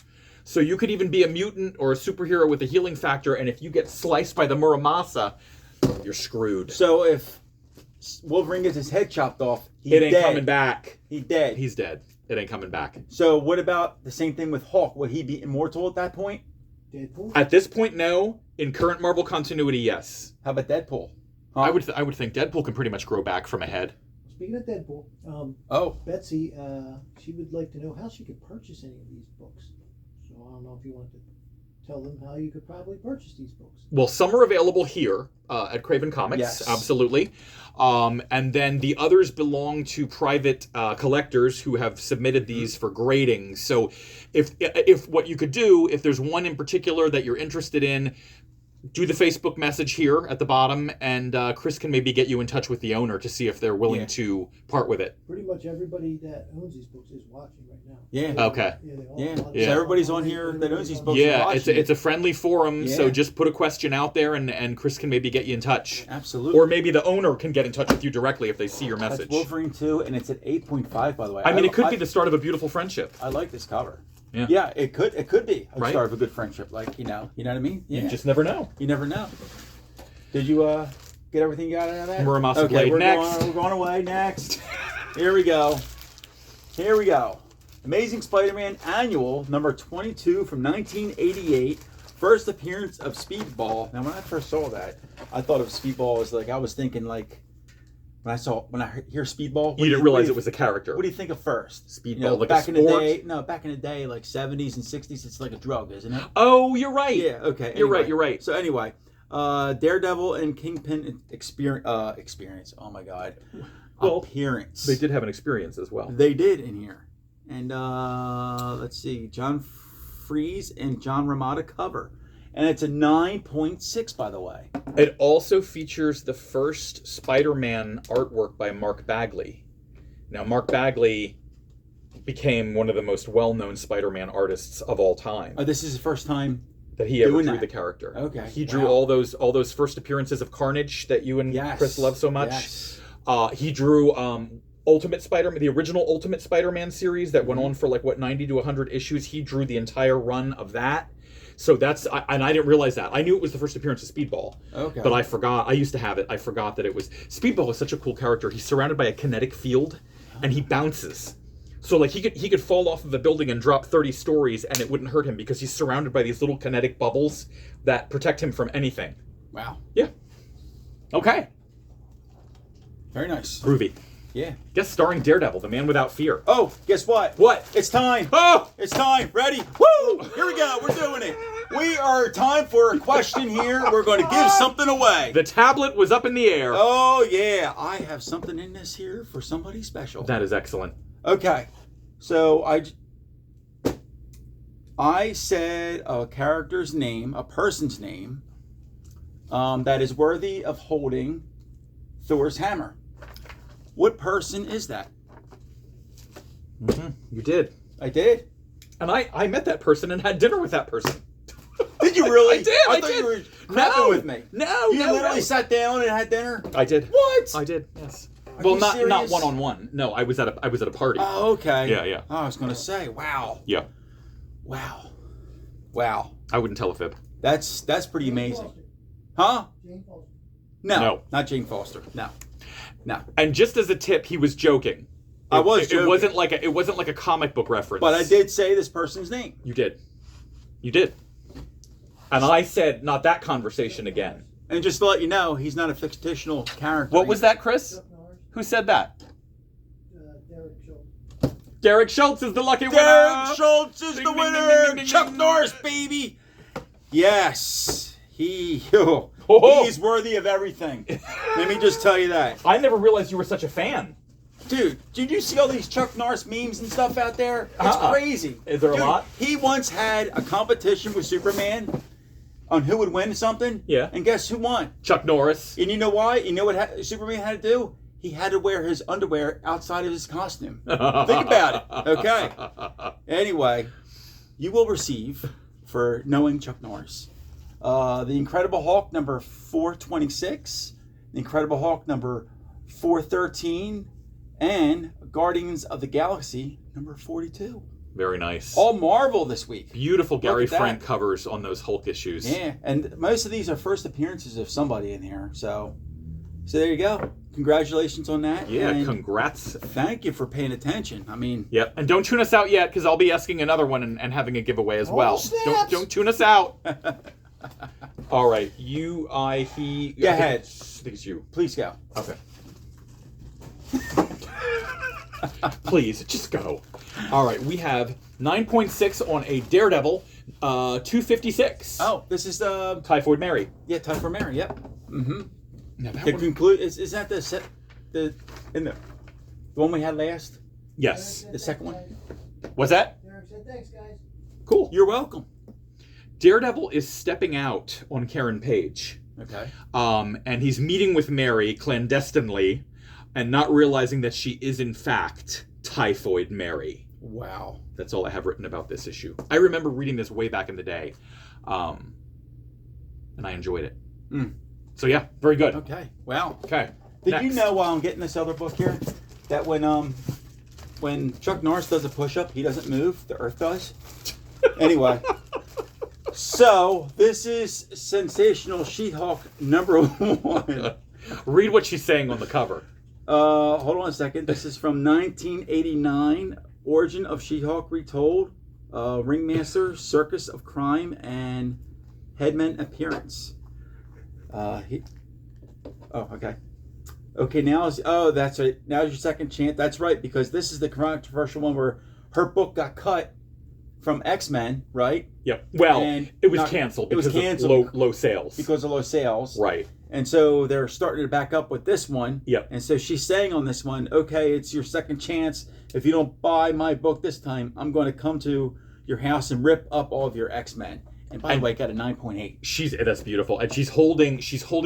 So you could even be a mutant or a superhero with a healing factor, and if you get sliced by the Muramasa, you're screwed. So if Wolverine gets his head chopped off, he's It ain't dead. coming back. He's dead. He's dead. It ain't coming back. So what about the same thing with Hulk? Would he be immortal at that point? Deadpool. At this point, no. In current Marvel continuity, yes. How about Deadpool? Huh? I would think Deadpool can pretty much grow back from a head. Speaking of Deadpool, Oh, Betsy, she would like to know how she could purchase any of these books. So I don't know if you want to tell them how you could probably purchase these books. Well, some are available here at Craven Comics, Yes. absolutely. And then the others belong to private collectors who have submitted these for grading. So if what you could do, if there's one in particular that you're interested in, do the Facebook message here at the bottom, and Chris can maybe get you in touch with the owner to see if they're willing Yeah. to part with it. Pretty much everybody that owns these books is watching right now. Yeah. Okay. Yeah, they all, Yeah. Yeah. So everybody's on here that owns these books. Yeah, watching it's a friendly forum, so Yeah. just put a question out there, and Chris can maybe get you in touch. Absolutely. Or maybe the owner can get in touch with you directly if they see your That's message. Wolverine 2, and it's at 8.5, by the way. I mean, it could be the start of a beautiful friendship. I like this cover. Yeah. Yeah, it could be a Right. start of a good friendship. Like, you know what I mean? Yeah. You just never know. You never know. Did you get everything you got out of that? Muramasa Okay, Blade. we're Next. We're going away. Next. Here we go. Here we go. Amazing Spider-Man Annual, number 22 from 1988. First appearance of Speedball. Now, when I first saw that, I thought of Speedball as like, I was thinking like, when I hear Speedball. You didn't realize it was a character. What do you think of first? Speedball, like a back in the sport? day. No, back in the day, like 70s and 60s, it's like a drug, isn't it? Oh, you're right. Yeah. Okay. You're right. anyway. You're right. So anyway, Daredevil and Kingpin experience. Oh my God. Well, Appearance. They did have an experience as well. They did in here, and let's see, John Freeze and John Romita cover, and it's a 9.6, by the way. It also features the first Spider-Man artwork by Mark Bagley. Now, Mark Bagley became one of the most well-known Spider-Man artists of all time. Oh, this is the first time. That he ever doing drew that. the character. Okay, He drew wow. all those first appearances of Carnage that you and Yes. Chris love so much. Yes. He drew Ultimate Spider-Man, the original Ultimate Spider-Man series that went on for 90 to 100 issues. He drew the entire run of that. So and I didn't realize that. I knew it was the first appearance of Speedball. Okay. But I forgot. I used to have it. I forgot that it was. Speedball is such a cool character. He's surrounded by a kinetic field, and he bounces. So he could fall off of a building and drop 30 stories, and it wouldn't hurt him because he's surrounded by these little kinetic bubbles that protect him from anything. Wow. Yeah. Okay. Very nice. Groovy. Yeah. Guest starring Daredevil, the man without fear. Oh, guess what? What? It's time. Oh! It's time. Ready? Woo! Here we go. We're doing it. We are time for a question here. We're going to give something away. The tablet was up in the air. Oh, yeah. I have something in this here for somebody special. That is excellent. Okay. So I said a character's name, a person's name, that is worthy of holding Thor's hammer. What person is that? You did. I did. And I met that person and had dinner with that person. Did you really? I did. I I thought did. you were crapping with me. No, You no, literally no. sat down and had dinner. I did. What? I did. Yes. Are Well, you not serious? one on one. No, I was at a party. Oh, okay. Yeah, yeah. Oh, I was gonna say, wow, Yeah. wow, wow. I wouldn't tell a fib. That's pretty amazing, huh? Jane Foster. No. Not Jane Foster. No, no. And just as a tip, he was joking. I was It joking. wasn't like a comic book reference. But I did say this person's name. You did. You did. And I said, not that conversation again. And just to let you know, he's not a fictional character. What was that, Chris? Chuck Norris, Who said that? Derek Schultz. Derek Schultz is the lucky winner. Derek Schultz is Ding, the ding, ding, winner. ding, ding, Chuck ding. Norris, baby. Yes, he's worthy of everything. Let me just tell you that. I never realized you were such a fan. Dude, did you see all these Chuck Norris memes and stuff out there? It's Uh-uh. crazy. Is there a Dude, lot? He once had a competition with Superman on who would win something. Yeah. And guess who won? Chuck Norris. And you know why? You know what Superman had to do? He had to wear his underwear outside of his costume. Think about it. Okay. Anyway, you will receive, for knowing Chuck Norris, the Incredible Hulk number 426, the Incredible Hulk number 413, and Guardians of the Galaxy number 42. Very nice. All Marvel this week. Beautiful Gary at that. Frank covers on those Hulk issues. Yeah, and most of these are first appearances of somebody in here. So there you go. Congratulations on that. Yeah, and congrats. thank you for paying attention. I mean, Yep. And don't tune us out yet, because I'll be asking another one and having a giveaway as well. snaps. Don't tune us out. All right. You, I, he. Go ahead. I think it's you. please go. Okay. Please, just go. All right, we have 9.6 on a Daredevil, 256. Oh, this is the Typhoid Mary. Typhoid Mary. Yep. Mm-hmm. Now that The one- conclude is that the one we had last? Yes. The second one? What's that? Derek said, thanks, guys. Cool. You're welcome. Daredevil is stepping out on Karen Page. Okay. And he's meeting with Mary clandestinely and not realizing that she is, in fact, Typhoid Mary. Wow. That's all I have written about this issue. I remember reading this way back in the day, and I enjoyed it. Mm. So, yeah, very good. Okay. Wow. Okay. Did Next. you know while I'm getting this other book here that when Chuck Norris does a push-up, he doesn't move, the Earth does? Anyway. So, this is Sensational She-Hulk #1. Read what she's saying on the cover. Hold on a second. This is from 1989. Origin of She-Hulk Retold. Ringmaster, Circus of Crime, and Headman Appearance. Okay. Okay, that's right. Now's your second chance. That's right, because this is the controversial one where her book got cut from X-Men, right? Yep. Well, And it was not- canceled it was because canceled of low sales. Because of low sales. Right. And so they're starting to back up with this one. Yep. And so she's saying on this one, okay, it's your second chance. If you don't buy my book this time, I'm going to come to your house and rip up all of your X-Men. And by the way, it got a 9.8. That's beautiful, and she's holding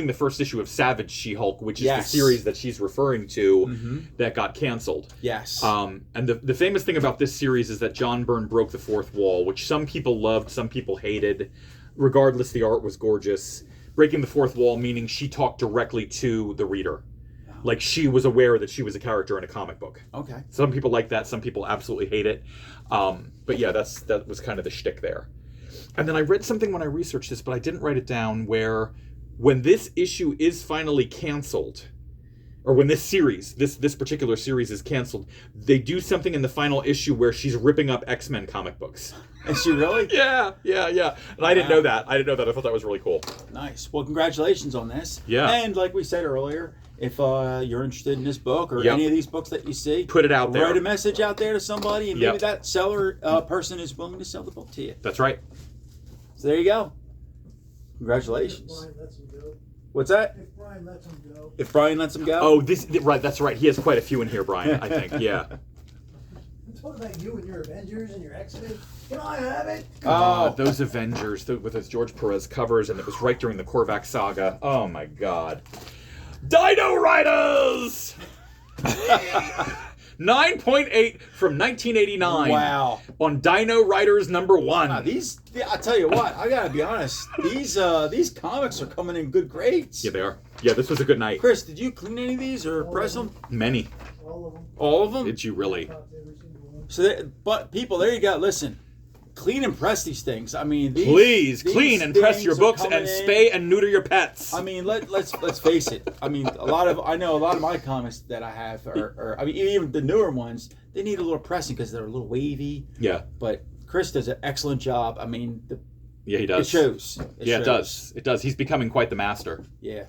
the first issue of Savage She-Hulk, which is Yes. the series that she's referring to Mhm. that got canceled. Yes. And the famous thing about this series is that John Byrne broke the fourth wall, which some people loved, some people hated. Regardless, the art was gorgeous. Breaking the fourth wall meaning she talked directly to the reader, like she was aware that she was a character in a comic book. Okay. Some people like that, some people absolutely hate it. But yeah, that was kind of the shtick there. And then I read something when I researched this, but I didn't write it down, where when this issue is finally canceled, or when this series, this particular series is canceled, they do something in the final issue where she's ripping up X-Men comic books. Is she really? Yeah. And I didn't know that. I thought that was really cool. Nice. Well, congratulations on this. Yeah. And like we said earlier, if you're interested in this book or Yep. any of these books that you see, Put it out there. write a message out there to somebody, and maybe Yep. that seller person is willing to sell the book to you. That's right. So there you go. Congratulations. Brian lets him go. What's that? If Brian lets him go. If Brian lets him go? Oh, right. That's right. He has quite a few in here, Brian, I think. Yeah. I'm talking about you and your Avengers and your X-Men. Can I have it? Oh. Those Avengers with those George Perez covers, and it was right during the Korvac saga. Oh my God. Dino Riders! 9.8 from 1989. Wow. On Dino Riders #1. Wow, I tell you what, I gotta be honest. These comics are coming in good grades. Yeah, they are. Yeah, this was a good night. Chris, did you clean any of these or press them? Many. All of them. All of them? Did you really? Copied every single one. So, but people, there you go. Listen, clean and press these things. I mean, Please these clean and press things your are books coming and in. spay and neuter your pets. I mean, let's face it. I mean, I know a lot of my comics that I have are I mean, even the newer ones, they need a little pressing because they're a little wavy. Yeah. But Chris does an excellent job. I mean, Yeah, he does. it shows. It Yeah, shows. it does. It does. He's becoming quite the master. Yeah.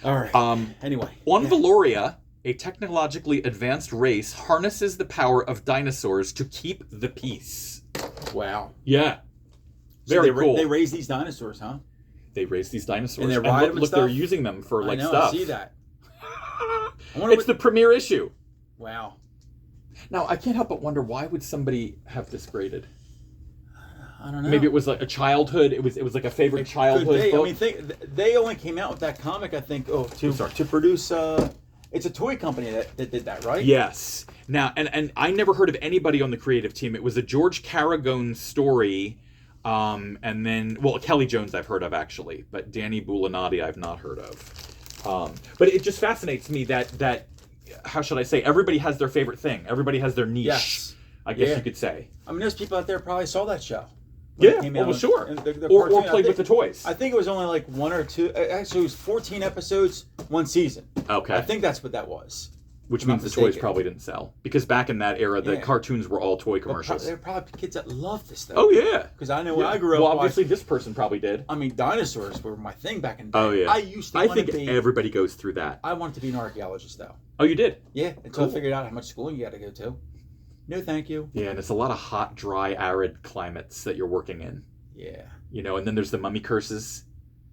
All right. Anyway. On yeah. Valoria, a technologically advanced race harnesses the power of dinosaurs to keep the peace. Wow. Yeah. So Very they, cool. They raise these dinosaurs, huh? They raise these dinosaurs. And they ride look, them and look, they're stuff? using them for like I know. stuff. I see that. I wonder It's the premiere issue. Wow. Now, I can't help but wonder, why would somebody have this graded? I don't know. Maybe it was like a childhood. It was like a favorite childhood Could be. book. I mean, they only came out with that comic, I think, to produce. It's a toy company that did that, right? Yes. Now, and I never heard of anybody on the creative team. It was a George Caragone story, and then, well, Kelly Jones I've heard of, actually, but Danny Bulanati I've not heard of. But it just fascinates me that how should I say, everybody has their favorite thing. Everybody has their niche, Yes. I guess Yeah. you could say. I mean, there's people out there probably saw that show. when it Yeah, came well, out. sure. And the Or cartoon, I played think- with the toys. I think it was only like one or two. Actually, it was 14 episodes, one season. Okay. I think that's what that was. Which I'm not means the toys mistaken. probably didn't sell. Because back in that era, the Yeah. cartoons were all toy But commercials. there are probably kids that love this stuff. Oh, yeah. Because I know when Yeah. I grew up, well, obviously this person probably did. I mean, dinosaurs were my thing back in the day. Oh, yeah. I used to I want to think be. everybody goes through that. I wanted to be an archaeologist, though. Oh, you did? Yeah, until Cool. I figured out how much schooling you got to go to. No, thank you. Yeah, and it's a lot of hot, dry, arid climates that you're working in. Yeah. You know, and then there's the mummy curses.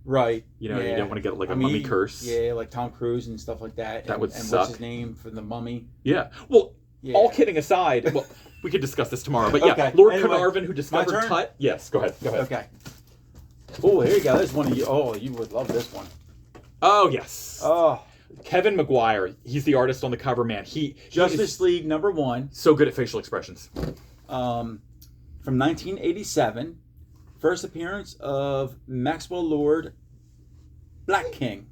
Right. You know, yeah. you don't want to get like a mummy curse. Yeah, like Tom Cruise and stuff like that. That would and suck. What's his name for the mummy? Yeah. Well, Yeah. all kidding aside, well, we could discuss this tomorrow. But yeah, Okay. Lord Anyway, Carnarvon, who discovered turn? Tut. Yes, go ahead. Go ahead. Okay. Oh, here you go. This one of you. Oh, you would love this one. Oh yes. Oh, Kevin McGuire. He's the artist on the cover, man. He Justice is League #1. so good at facial expressions. From 1987. First appearance of Maxwell Lord Black King.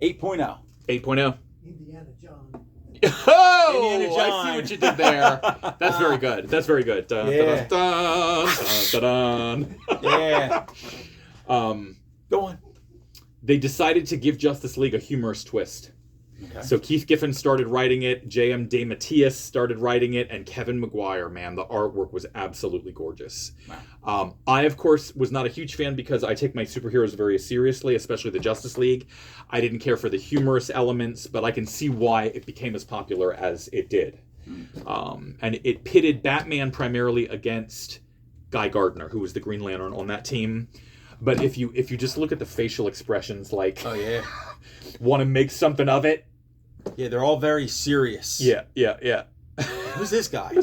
8.0. 8.0. Indiana John. Oh, Indiana I John. see what you did there. That's very good. That's very good. Dun, Yeah. dun, dun, dun, dun. Yeah. Um, Go on. they decided to give Justice League a humorous twist. Okay. So Keith Giffen started writing it, J.M. DeMatteis started writing it, and Kevin McGuire, man, the artwork was absolutely gorgeous. Wow. I, of course, was not a huge fan because I take my superheroes very seriously, especially the Justice League. I didn't care for the humorous elements, but I can see why it became as popular as it did. And it pitted Batman primarily against Guy Gardner, who was the Green Lantern on that team. But if you just look at the facial expressions, like, Oh, yeah. want to make something of it? Yeah, they're all very serious. Yeah. Who's this guy?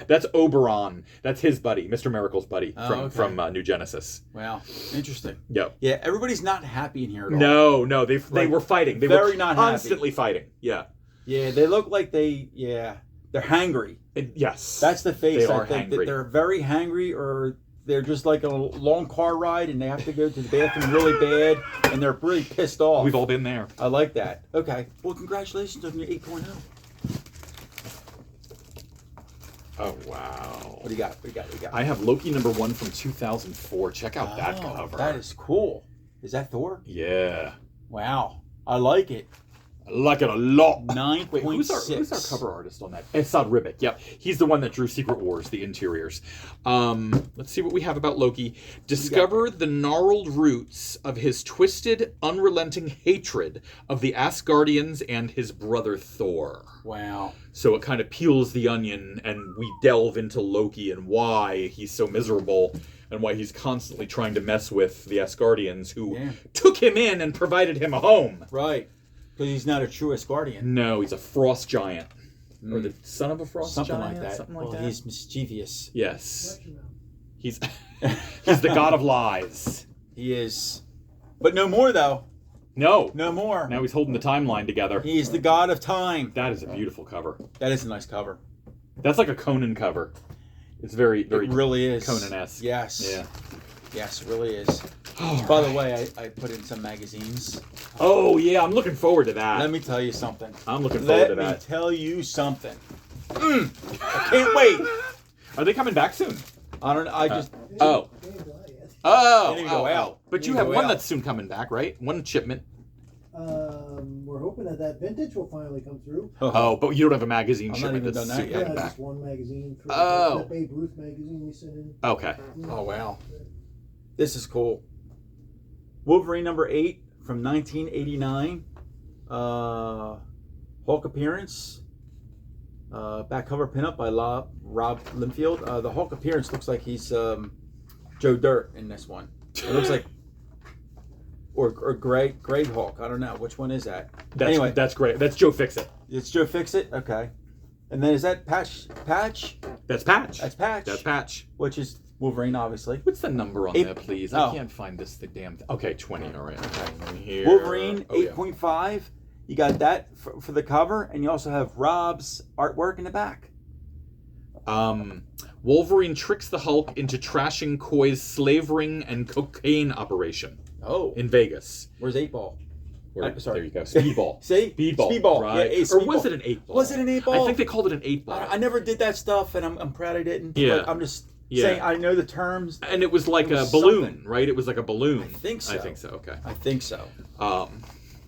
That's Oberon. That's his buddy, Mr. Miracle's buddy Oh, from okay. New Genesis. Wow. Interesting. Yep. Yeah, everybody's not happy in here at all. No, they Like, were fighting. They very were not happy. constantly fighting. Yeah. Yeah, they look like they're hangry. Yes. That's the face. They I are think hangry. that they're very hangry, or they're just like a long car ride and they have to go to the bathroom really bad and they're really pissed off. We've all been there. I like that. Okay. Well, congratulations on your 8.0. Oh wow. What do you got? What do you got? I have Loki #1 from 2004. Check out that Oh, cover. That is cool. Is that Thor? Yeah. Wow. I like it. I like it a lot. 9.6. Wait, who's our cover artist on that? Esad Ribic. Yep, he's the one that drew Secret Wars, the interiors. Let's see what we have about Loki. Discover the gnarled roots of his twisted, unrelenting hatred of the Asgardians and his brother Thor. Wow. So it kind of peels the onion, and we delve into Loki and why he's so miserable, and why he's constantly trying to mess with the Asgardians, who took him in and provided him a home. Right. Because he's not a true Asgardian. No, he's a frost giant. Or the son of a frost Something giant? like that. Something like well, that. he's mischievous. Yes. He's he's the god of lies. He is. But no more, though. No. No more. Now he's holding the timeline together. He is the god of time. That is a beautiful cover. That is a nice cover. That's like a Conan cover. It's very, very It really is. Conan-esque. Yes. Yeah. Yes, it really is. All By right. the way, I put in some magazines. Oh yeah, I'm looking forward to that. Let me tell you something. I'm looking forward to Let me that. tell you something. I can't wait. Are they coming back soon? I don't know. I just. Oh. They ain't Goliath. Oh. They need to go oh, out. oh. But They you need to have go one out. that's soon coming back, right? One shipment. We're hoping that vintage will finally come through. Oh, but you don't have a magazine I'm not shipment even that's done soon that Yeah, yet. coming back. just one magazine. For Oh. that Babe Ruth magazine we sent in. Okay. Oh, wow. This is cool. Wolverine #8 from 1989. Hulk appearance. Back cover pinup by Rob Liefeld. The Hulk appearance looks like he's Joe Dirt in this one. It looks like, or Gray Hulk. I don't know which one is that. Anyway, That's great. That's Joe Fixit. it's Joe Fixit. Okay, and then is that Patch? That's Patch. That's Patch. That's Patch. Which is Wolverine, obviously. What's the number on Eight- there, please? oh. I can't find this the damn thing. Okay, 20. All right. Okay. Here. Wolverine Oh, yeah. 8.5. You got that for the cover, and you also have Rob's artwork in the back. Wolverine tricks the Hulk into trashing Koi's slave ring and cocaine operation Oh, in Vegas. where's 8-Ball? Sorry. There you go. Speedball. See? Speedball. Speedball. Right. Yeah, Or was Speedball. it an 8-ball? Was it an 8-ball? I think they called it an 8-ball. I never did that stuff, and I'm proud I didn't. Yeah. But I'm just Yeah. saying I know the terms. And it was like It was a balloon, something. right? It was like a balloon. I think so. I think so. Okay. I think so.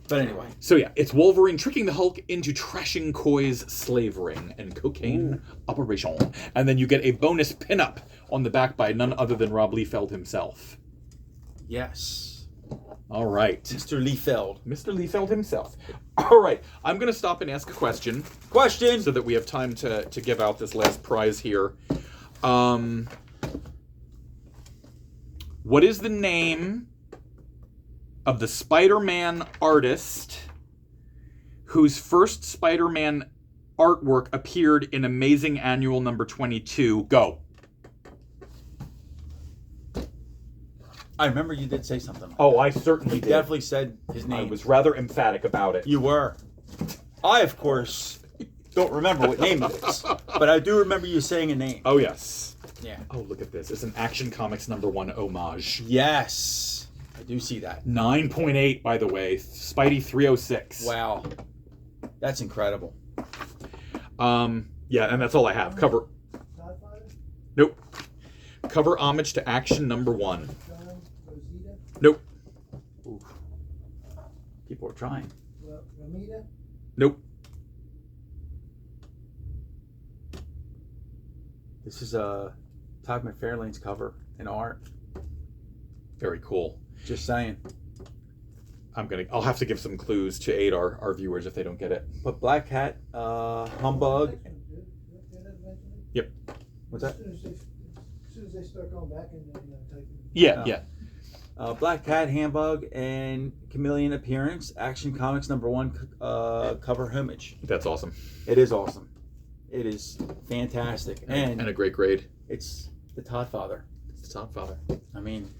But anyway. So yeah, it's Wolverine tricking the Hulk into trashing Koi's slave ring and cocaine operation. And then you get a bonus pinup on the back by none other than Rob Liefeld himself. Yes. All right. Mr. Liefeld. Mr. Liefeld himself. All right. I'm going to stop and ask a question Question. so that we have time to give out this last prize here. What is the name of the Spider-Man artist whose first Spider-Man artwork appeared in Amazing Annual number 22? Go. I remember you did say something. Oh, I certainly You did. definitely said his I name. was rather emphatic about it. You were. I, of course, don't remember what name it is, but I do remember you saying a name. Oh, yes. Yeah. Oh, look at this. It's an Action Comics number 1 homage. Yes. I do see that. 9.8, by the way. Spidey 306. Wow. That's incredible. Yeah, and that's all I have. Cover. Godfather, Nope. Cover homage to Action number 1. John Rosita, Nope. Oof. People are trying. Ramita, Nope. This is Todd McFarlane's cover in art. Very cool. Just saying. I'll have to give some clues to aid our viewers if they don't get it. But Black Cat, Humbug. Yep. What's that? As soon as they start going back and typing. Yeah, Yeah. Black Cat, Humbug, and Chameleon appearance. Action Comics number 1 cover homage. That's awesome. It is awesome. It is fantastic. And And a great grade. it's the Todd Father. It's the top father. I mean,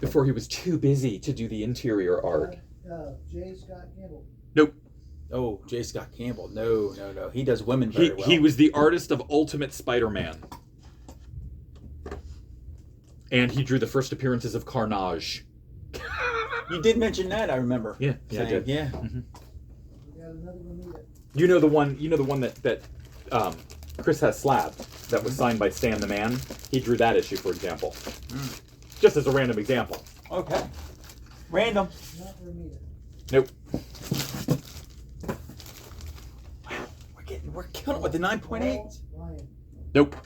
Before he was too busy to do the interior art. J. Scott Campbell. Nope. oh, J. Scott Campbell. No. He does women very well. He was the artist of Ultimate Spider-Man. And he drew the first appearances of Carnage. You did mention that, I remember. Yeah, I saying, did. Yeah. We got another Ramita. You know the one that Chris has slabbed that was signed by Stan the Man? He drew that issue, for example. Just as a random example. Okay. Random. Not Ramita. Nope. We're killing it with the 9.8. Ryan. Nope.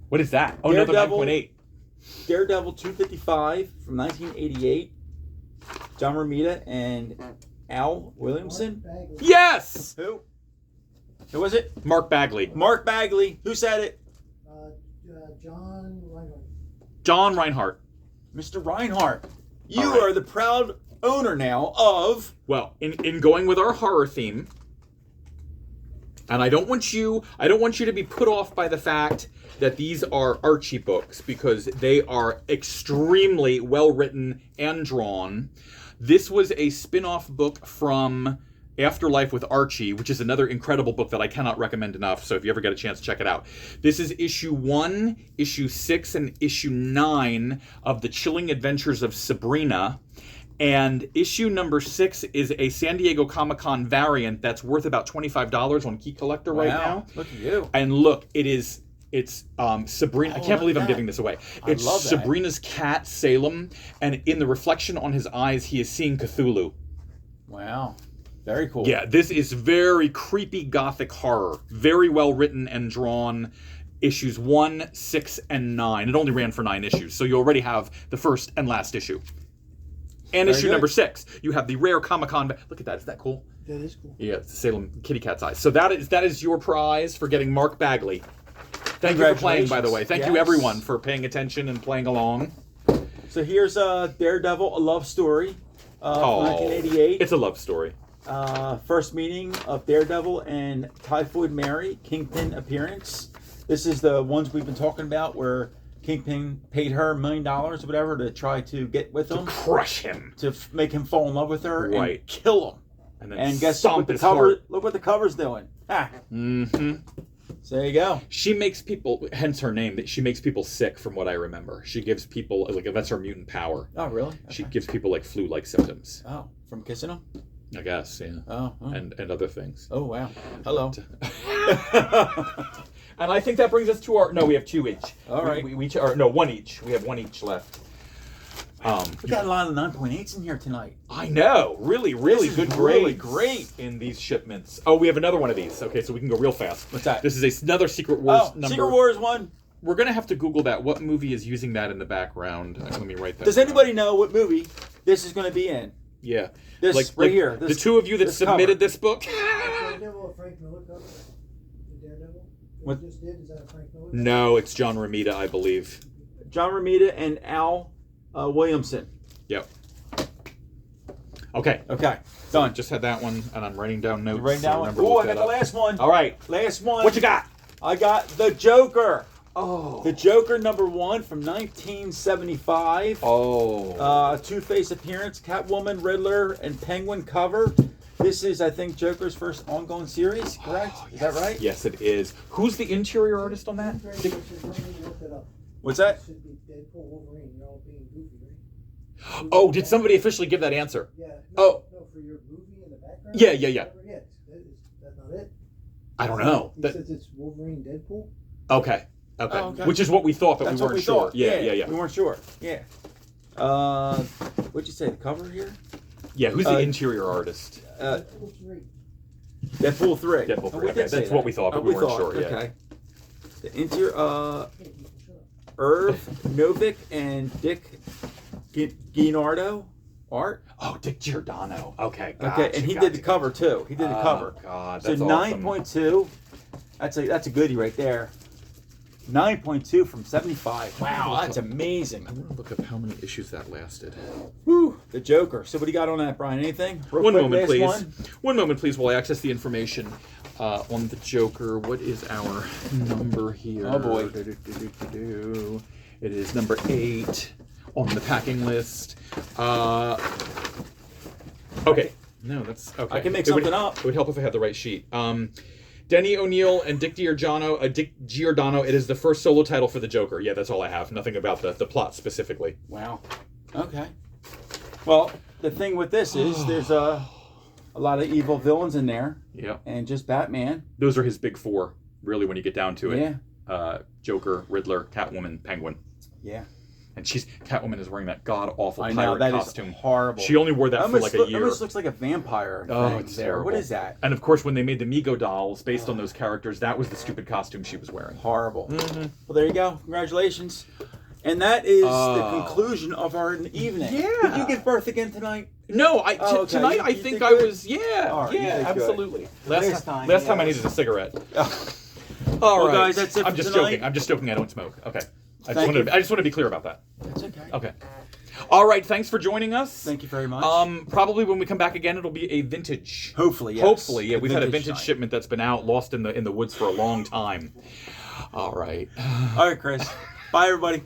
What is that? Oh, another Daredevil. 9.8. Daredevil 255 from 1988. John Romita and Al Williamson. Mark Bagley. Yes! Who? Who was it? Mark Bagley. Mark Bagley. Who said it? John Reinhardt. John Reinhardt. Mr. Reinhardt. You All right. are the proud owner now of. Well, in going with our horror theme, and I don't want you to be put off by the fact that these are Archie books, because they are extremely well written and drawn. This was a spin-off book from Afterlife with Archie, which is another incredible book that I cannot recommend enough, so if you ever get a chance, check it out. This is issue 1, issue 6, and issue 9 of The Chilling Adventures of Sabrina. And issue number 6 is a San Diego Comic-Con variant that's worth about $25 on Key Collector right now. Look at you. And look, it's Sabrina. I Oh, can't believe look I'm at that. giving this away. I It's love that. Sabrina's cat, Salem, and in the reflection on his eyes, he is seeing Cthulhu. Wow. Very cool. Yeah, this is very creepy gothic horror. Very well written and drawn. Issues 1, 6, and 9. It only ran for 9 issues, so you already have the first and last issue. And Very issue good. number 6, you have the rare Comic-Con. Look at that, isn't that cool? That is cool. Yeah, it's the Salem kitty cat's eyes. So that is your prize for getting Mark Bagley. Thank you for playing, by the way. Thank you Yes. everyone for paying attention and playing along. So here's Daredevil, a love story. From 1988. It's a love story. First meeting of Daredevil and Typhoid Mary, Kingpin appearance. This is the ones we've been talking about where Kingpin paid her $1 million or whatever to try to get with him, Crush him. to make him fall in love with her Right. and kill him. And then And guess stomp what the his cover? heart. Look what the cover's doing. Ah, Mm-hmm. so there you go. She makes people, hence her name, that she makes people sick from what I remember. She gives people, like, that's her mutant power. Oh, really? She Okay. gives people, like, flu-like symptoms. Oh, from kissing him? I guess, yeah. Oh, And other things. oh wow. Hello. And I think that brings us to our, no, we have 2 each. All right. We each, or no, 1 each. We have 1 each left. We got a lot of 9.8s in here tonight. I know. Really, really This is good really grades in these shipments. Oh, we have another one of these. Okay, so we can go real fast. What's that? This is another Secret Wars Oh, number. Secret Wars 1. We're going to have to Google that. What movie is using that in the background? Let me write that Does down. anybody know what movie this is going to be in. Yeah. This right here. The This, two of you that this submitted cover. this book. Daredevil, a Frank Miller cover? The Daredevil? What? We just did? Is that a Frank Miller? No, it's John Romita, I believe. John Romita and Al Williamson. Yep. Okay. Okay, done. Just had that one, and I'm writing down notes. Right so now. remember to Oh, look I got that the up. last one. All right. Last one. What you got? I got the Joker. Oh. The Joker #1 from 1975. Oh. Two-Face appearance, Catwoman, Riddler, and Penguin cover. This is, I think, Joker's first ongoing series, correct? Is that right? Yes, it is. Who's the interior artist on that? What's that? It should be Deadpool, Wolverine. You're all being goofy, right? Oh, did somebody officially give that answer? Yeah. Oh. No, for your movie in the background? Yeah. Yeah, that's not it. I don't know. He says it's Wolverine, Deadpool. Okay. Oh, okay. Which is what we thought, but That's we what weren't we sure. thought. Yeah. We weren't sure. Yeah. What'd you say? The cover here? Yeah, who's the interior artist? Deadpool 3. Deadpool 3. Deadpool 3. Oh, we Okay, did say that's that. what we thought, but we weren't sure. Yeah. Okay. The interior, Irv Novick and Dick Gianardo art. Oh, Dick Giordano. Okay. Okay, and he did the cover too. He did the cover. God, So that's 9.2. That's a goodie right there. 9.2 from 75. Wow, that's amazing. I'm gonna look up how many issues that lasted. Whew, the Joker. So what do you got on that, Brian? Anything? Real One quick, moment, last please. one. One moment, please, while I access the information on the Joker. What is our number here? Oh, boy. It is number 8 on the packing list. Okay. No, that's okay. I can make It would- something up. It would help if I had the right sheet. Denny O'Neil and Dick Giordano. It is the first solo title for the Joker. Yeah, that's all I have. Nothing about the plot specifically. Wow. Okay. Well, the thing with this is there's a lot of evil villains in there, Yeah. and just Batman. Those are his big four, really, when you get down to it. Yeah. Joker, Riddler, Catwoman, Penguin. Yeah. And Catwoman is wearing that god-awful I know pirate that costume. is horrible. She only wore that for like a year. It almost looks like a vampire. Oh, thing it's there. terrible. What is that? And of course, when they made the Mego dolls based on those characters, that was the stupid costume she was wearing. Horrible. Mm-hmm. Well, there you go. Congratulations. And that is the Oh. conclusion of our evening. Yeah. Did you give birth again tonight? No, Oh, okay. tonight I You think did I good? was. Yeah, All right, you yeah, did good. absolutely. Last time, last time I yes. needed a cigarette. Well, All right, guys, that's it I'm for just tonight. joking. I'm just joking. I don't smoke. Okay. I Thank you. just want to be clear about that. That's okay. Okay. All right. Thanks for joining us. Thank you very much. Probably when we come back again, it'll be a vintage. Hopefully, yes. Hopefully, yeah. The We've had a vintage vintage night. shipment that's been out, lost in the woods for a long time. All right. All right, Chris. Bye, everybody.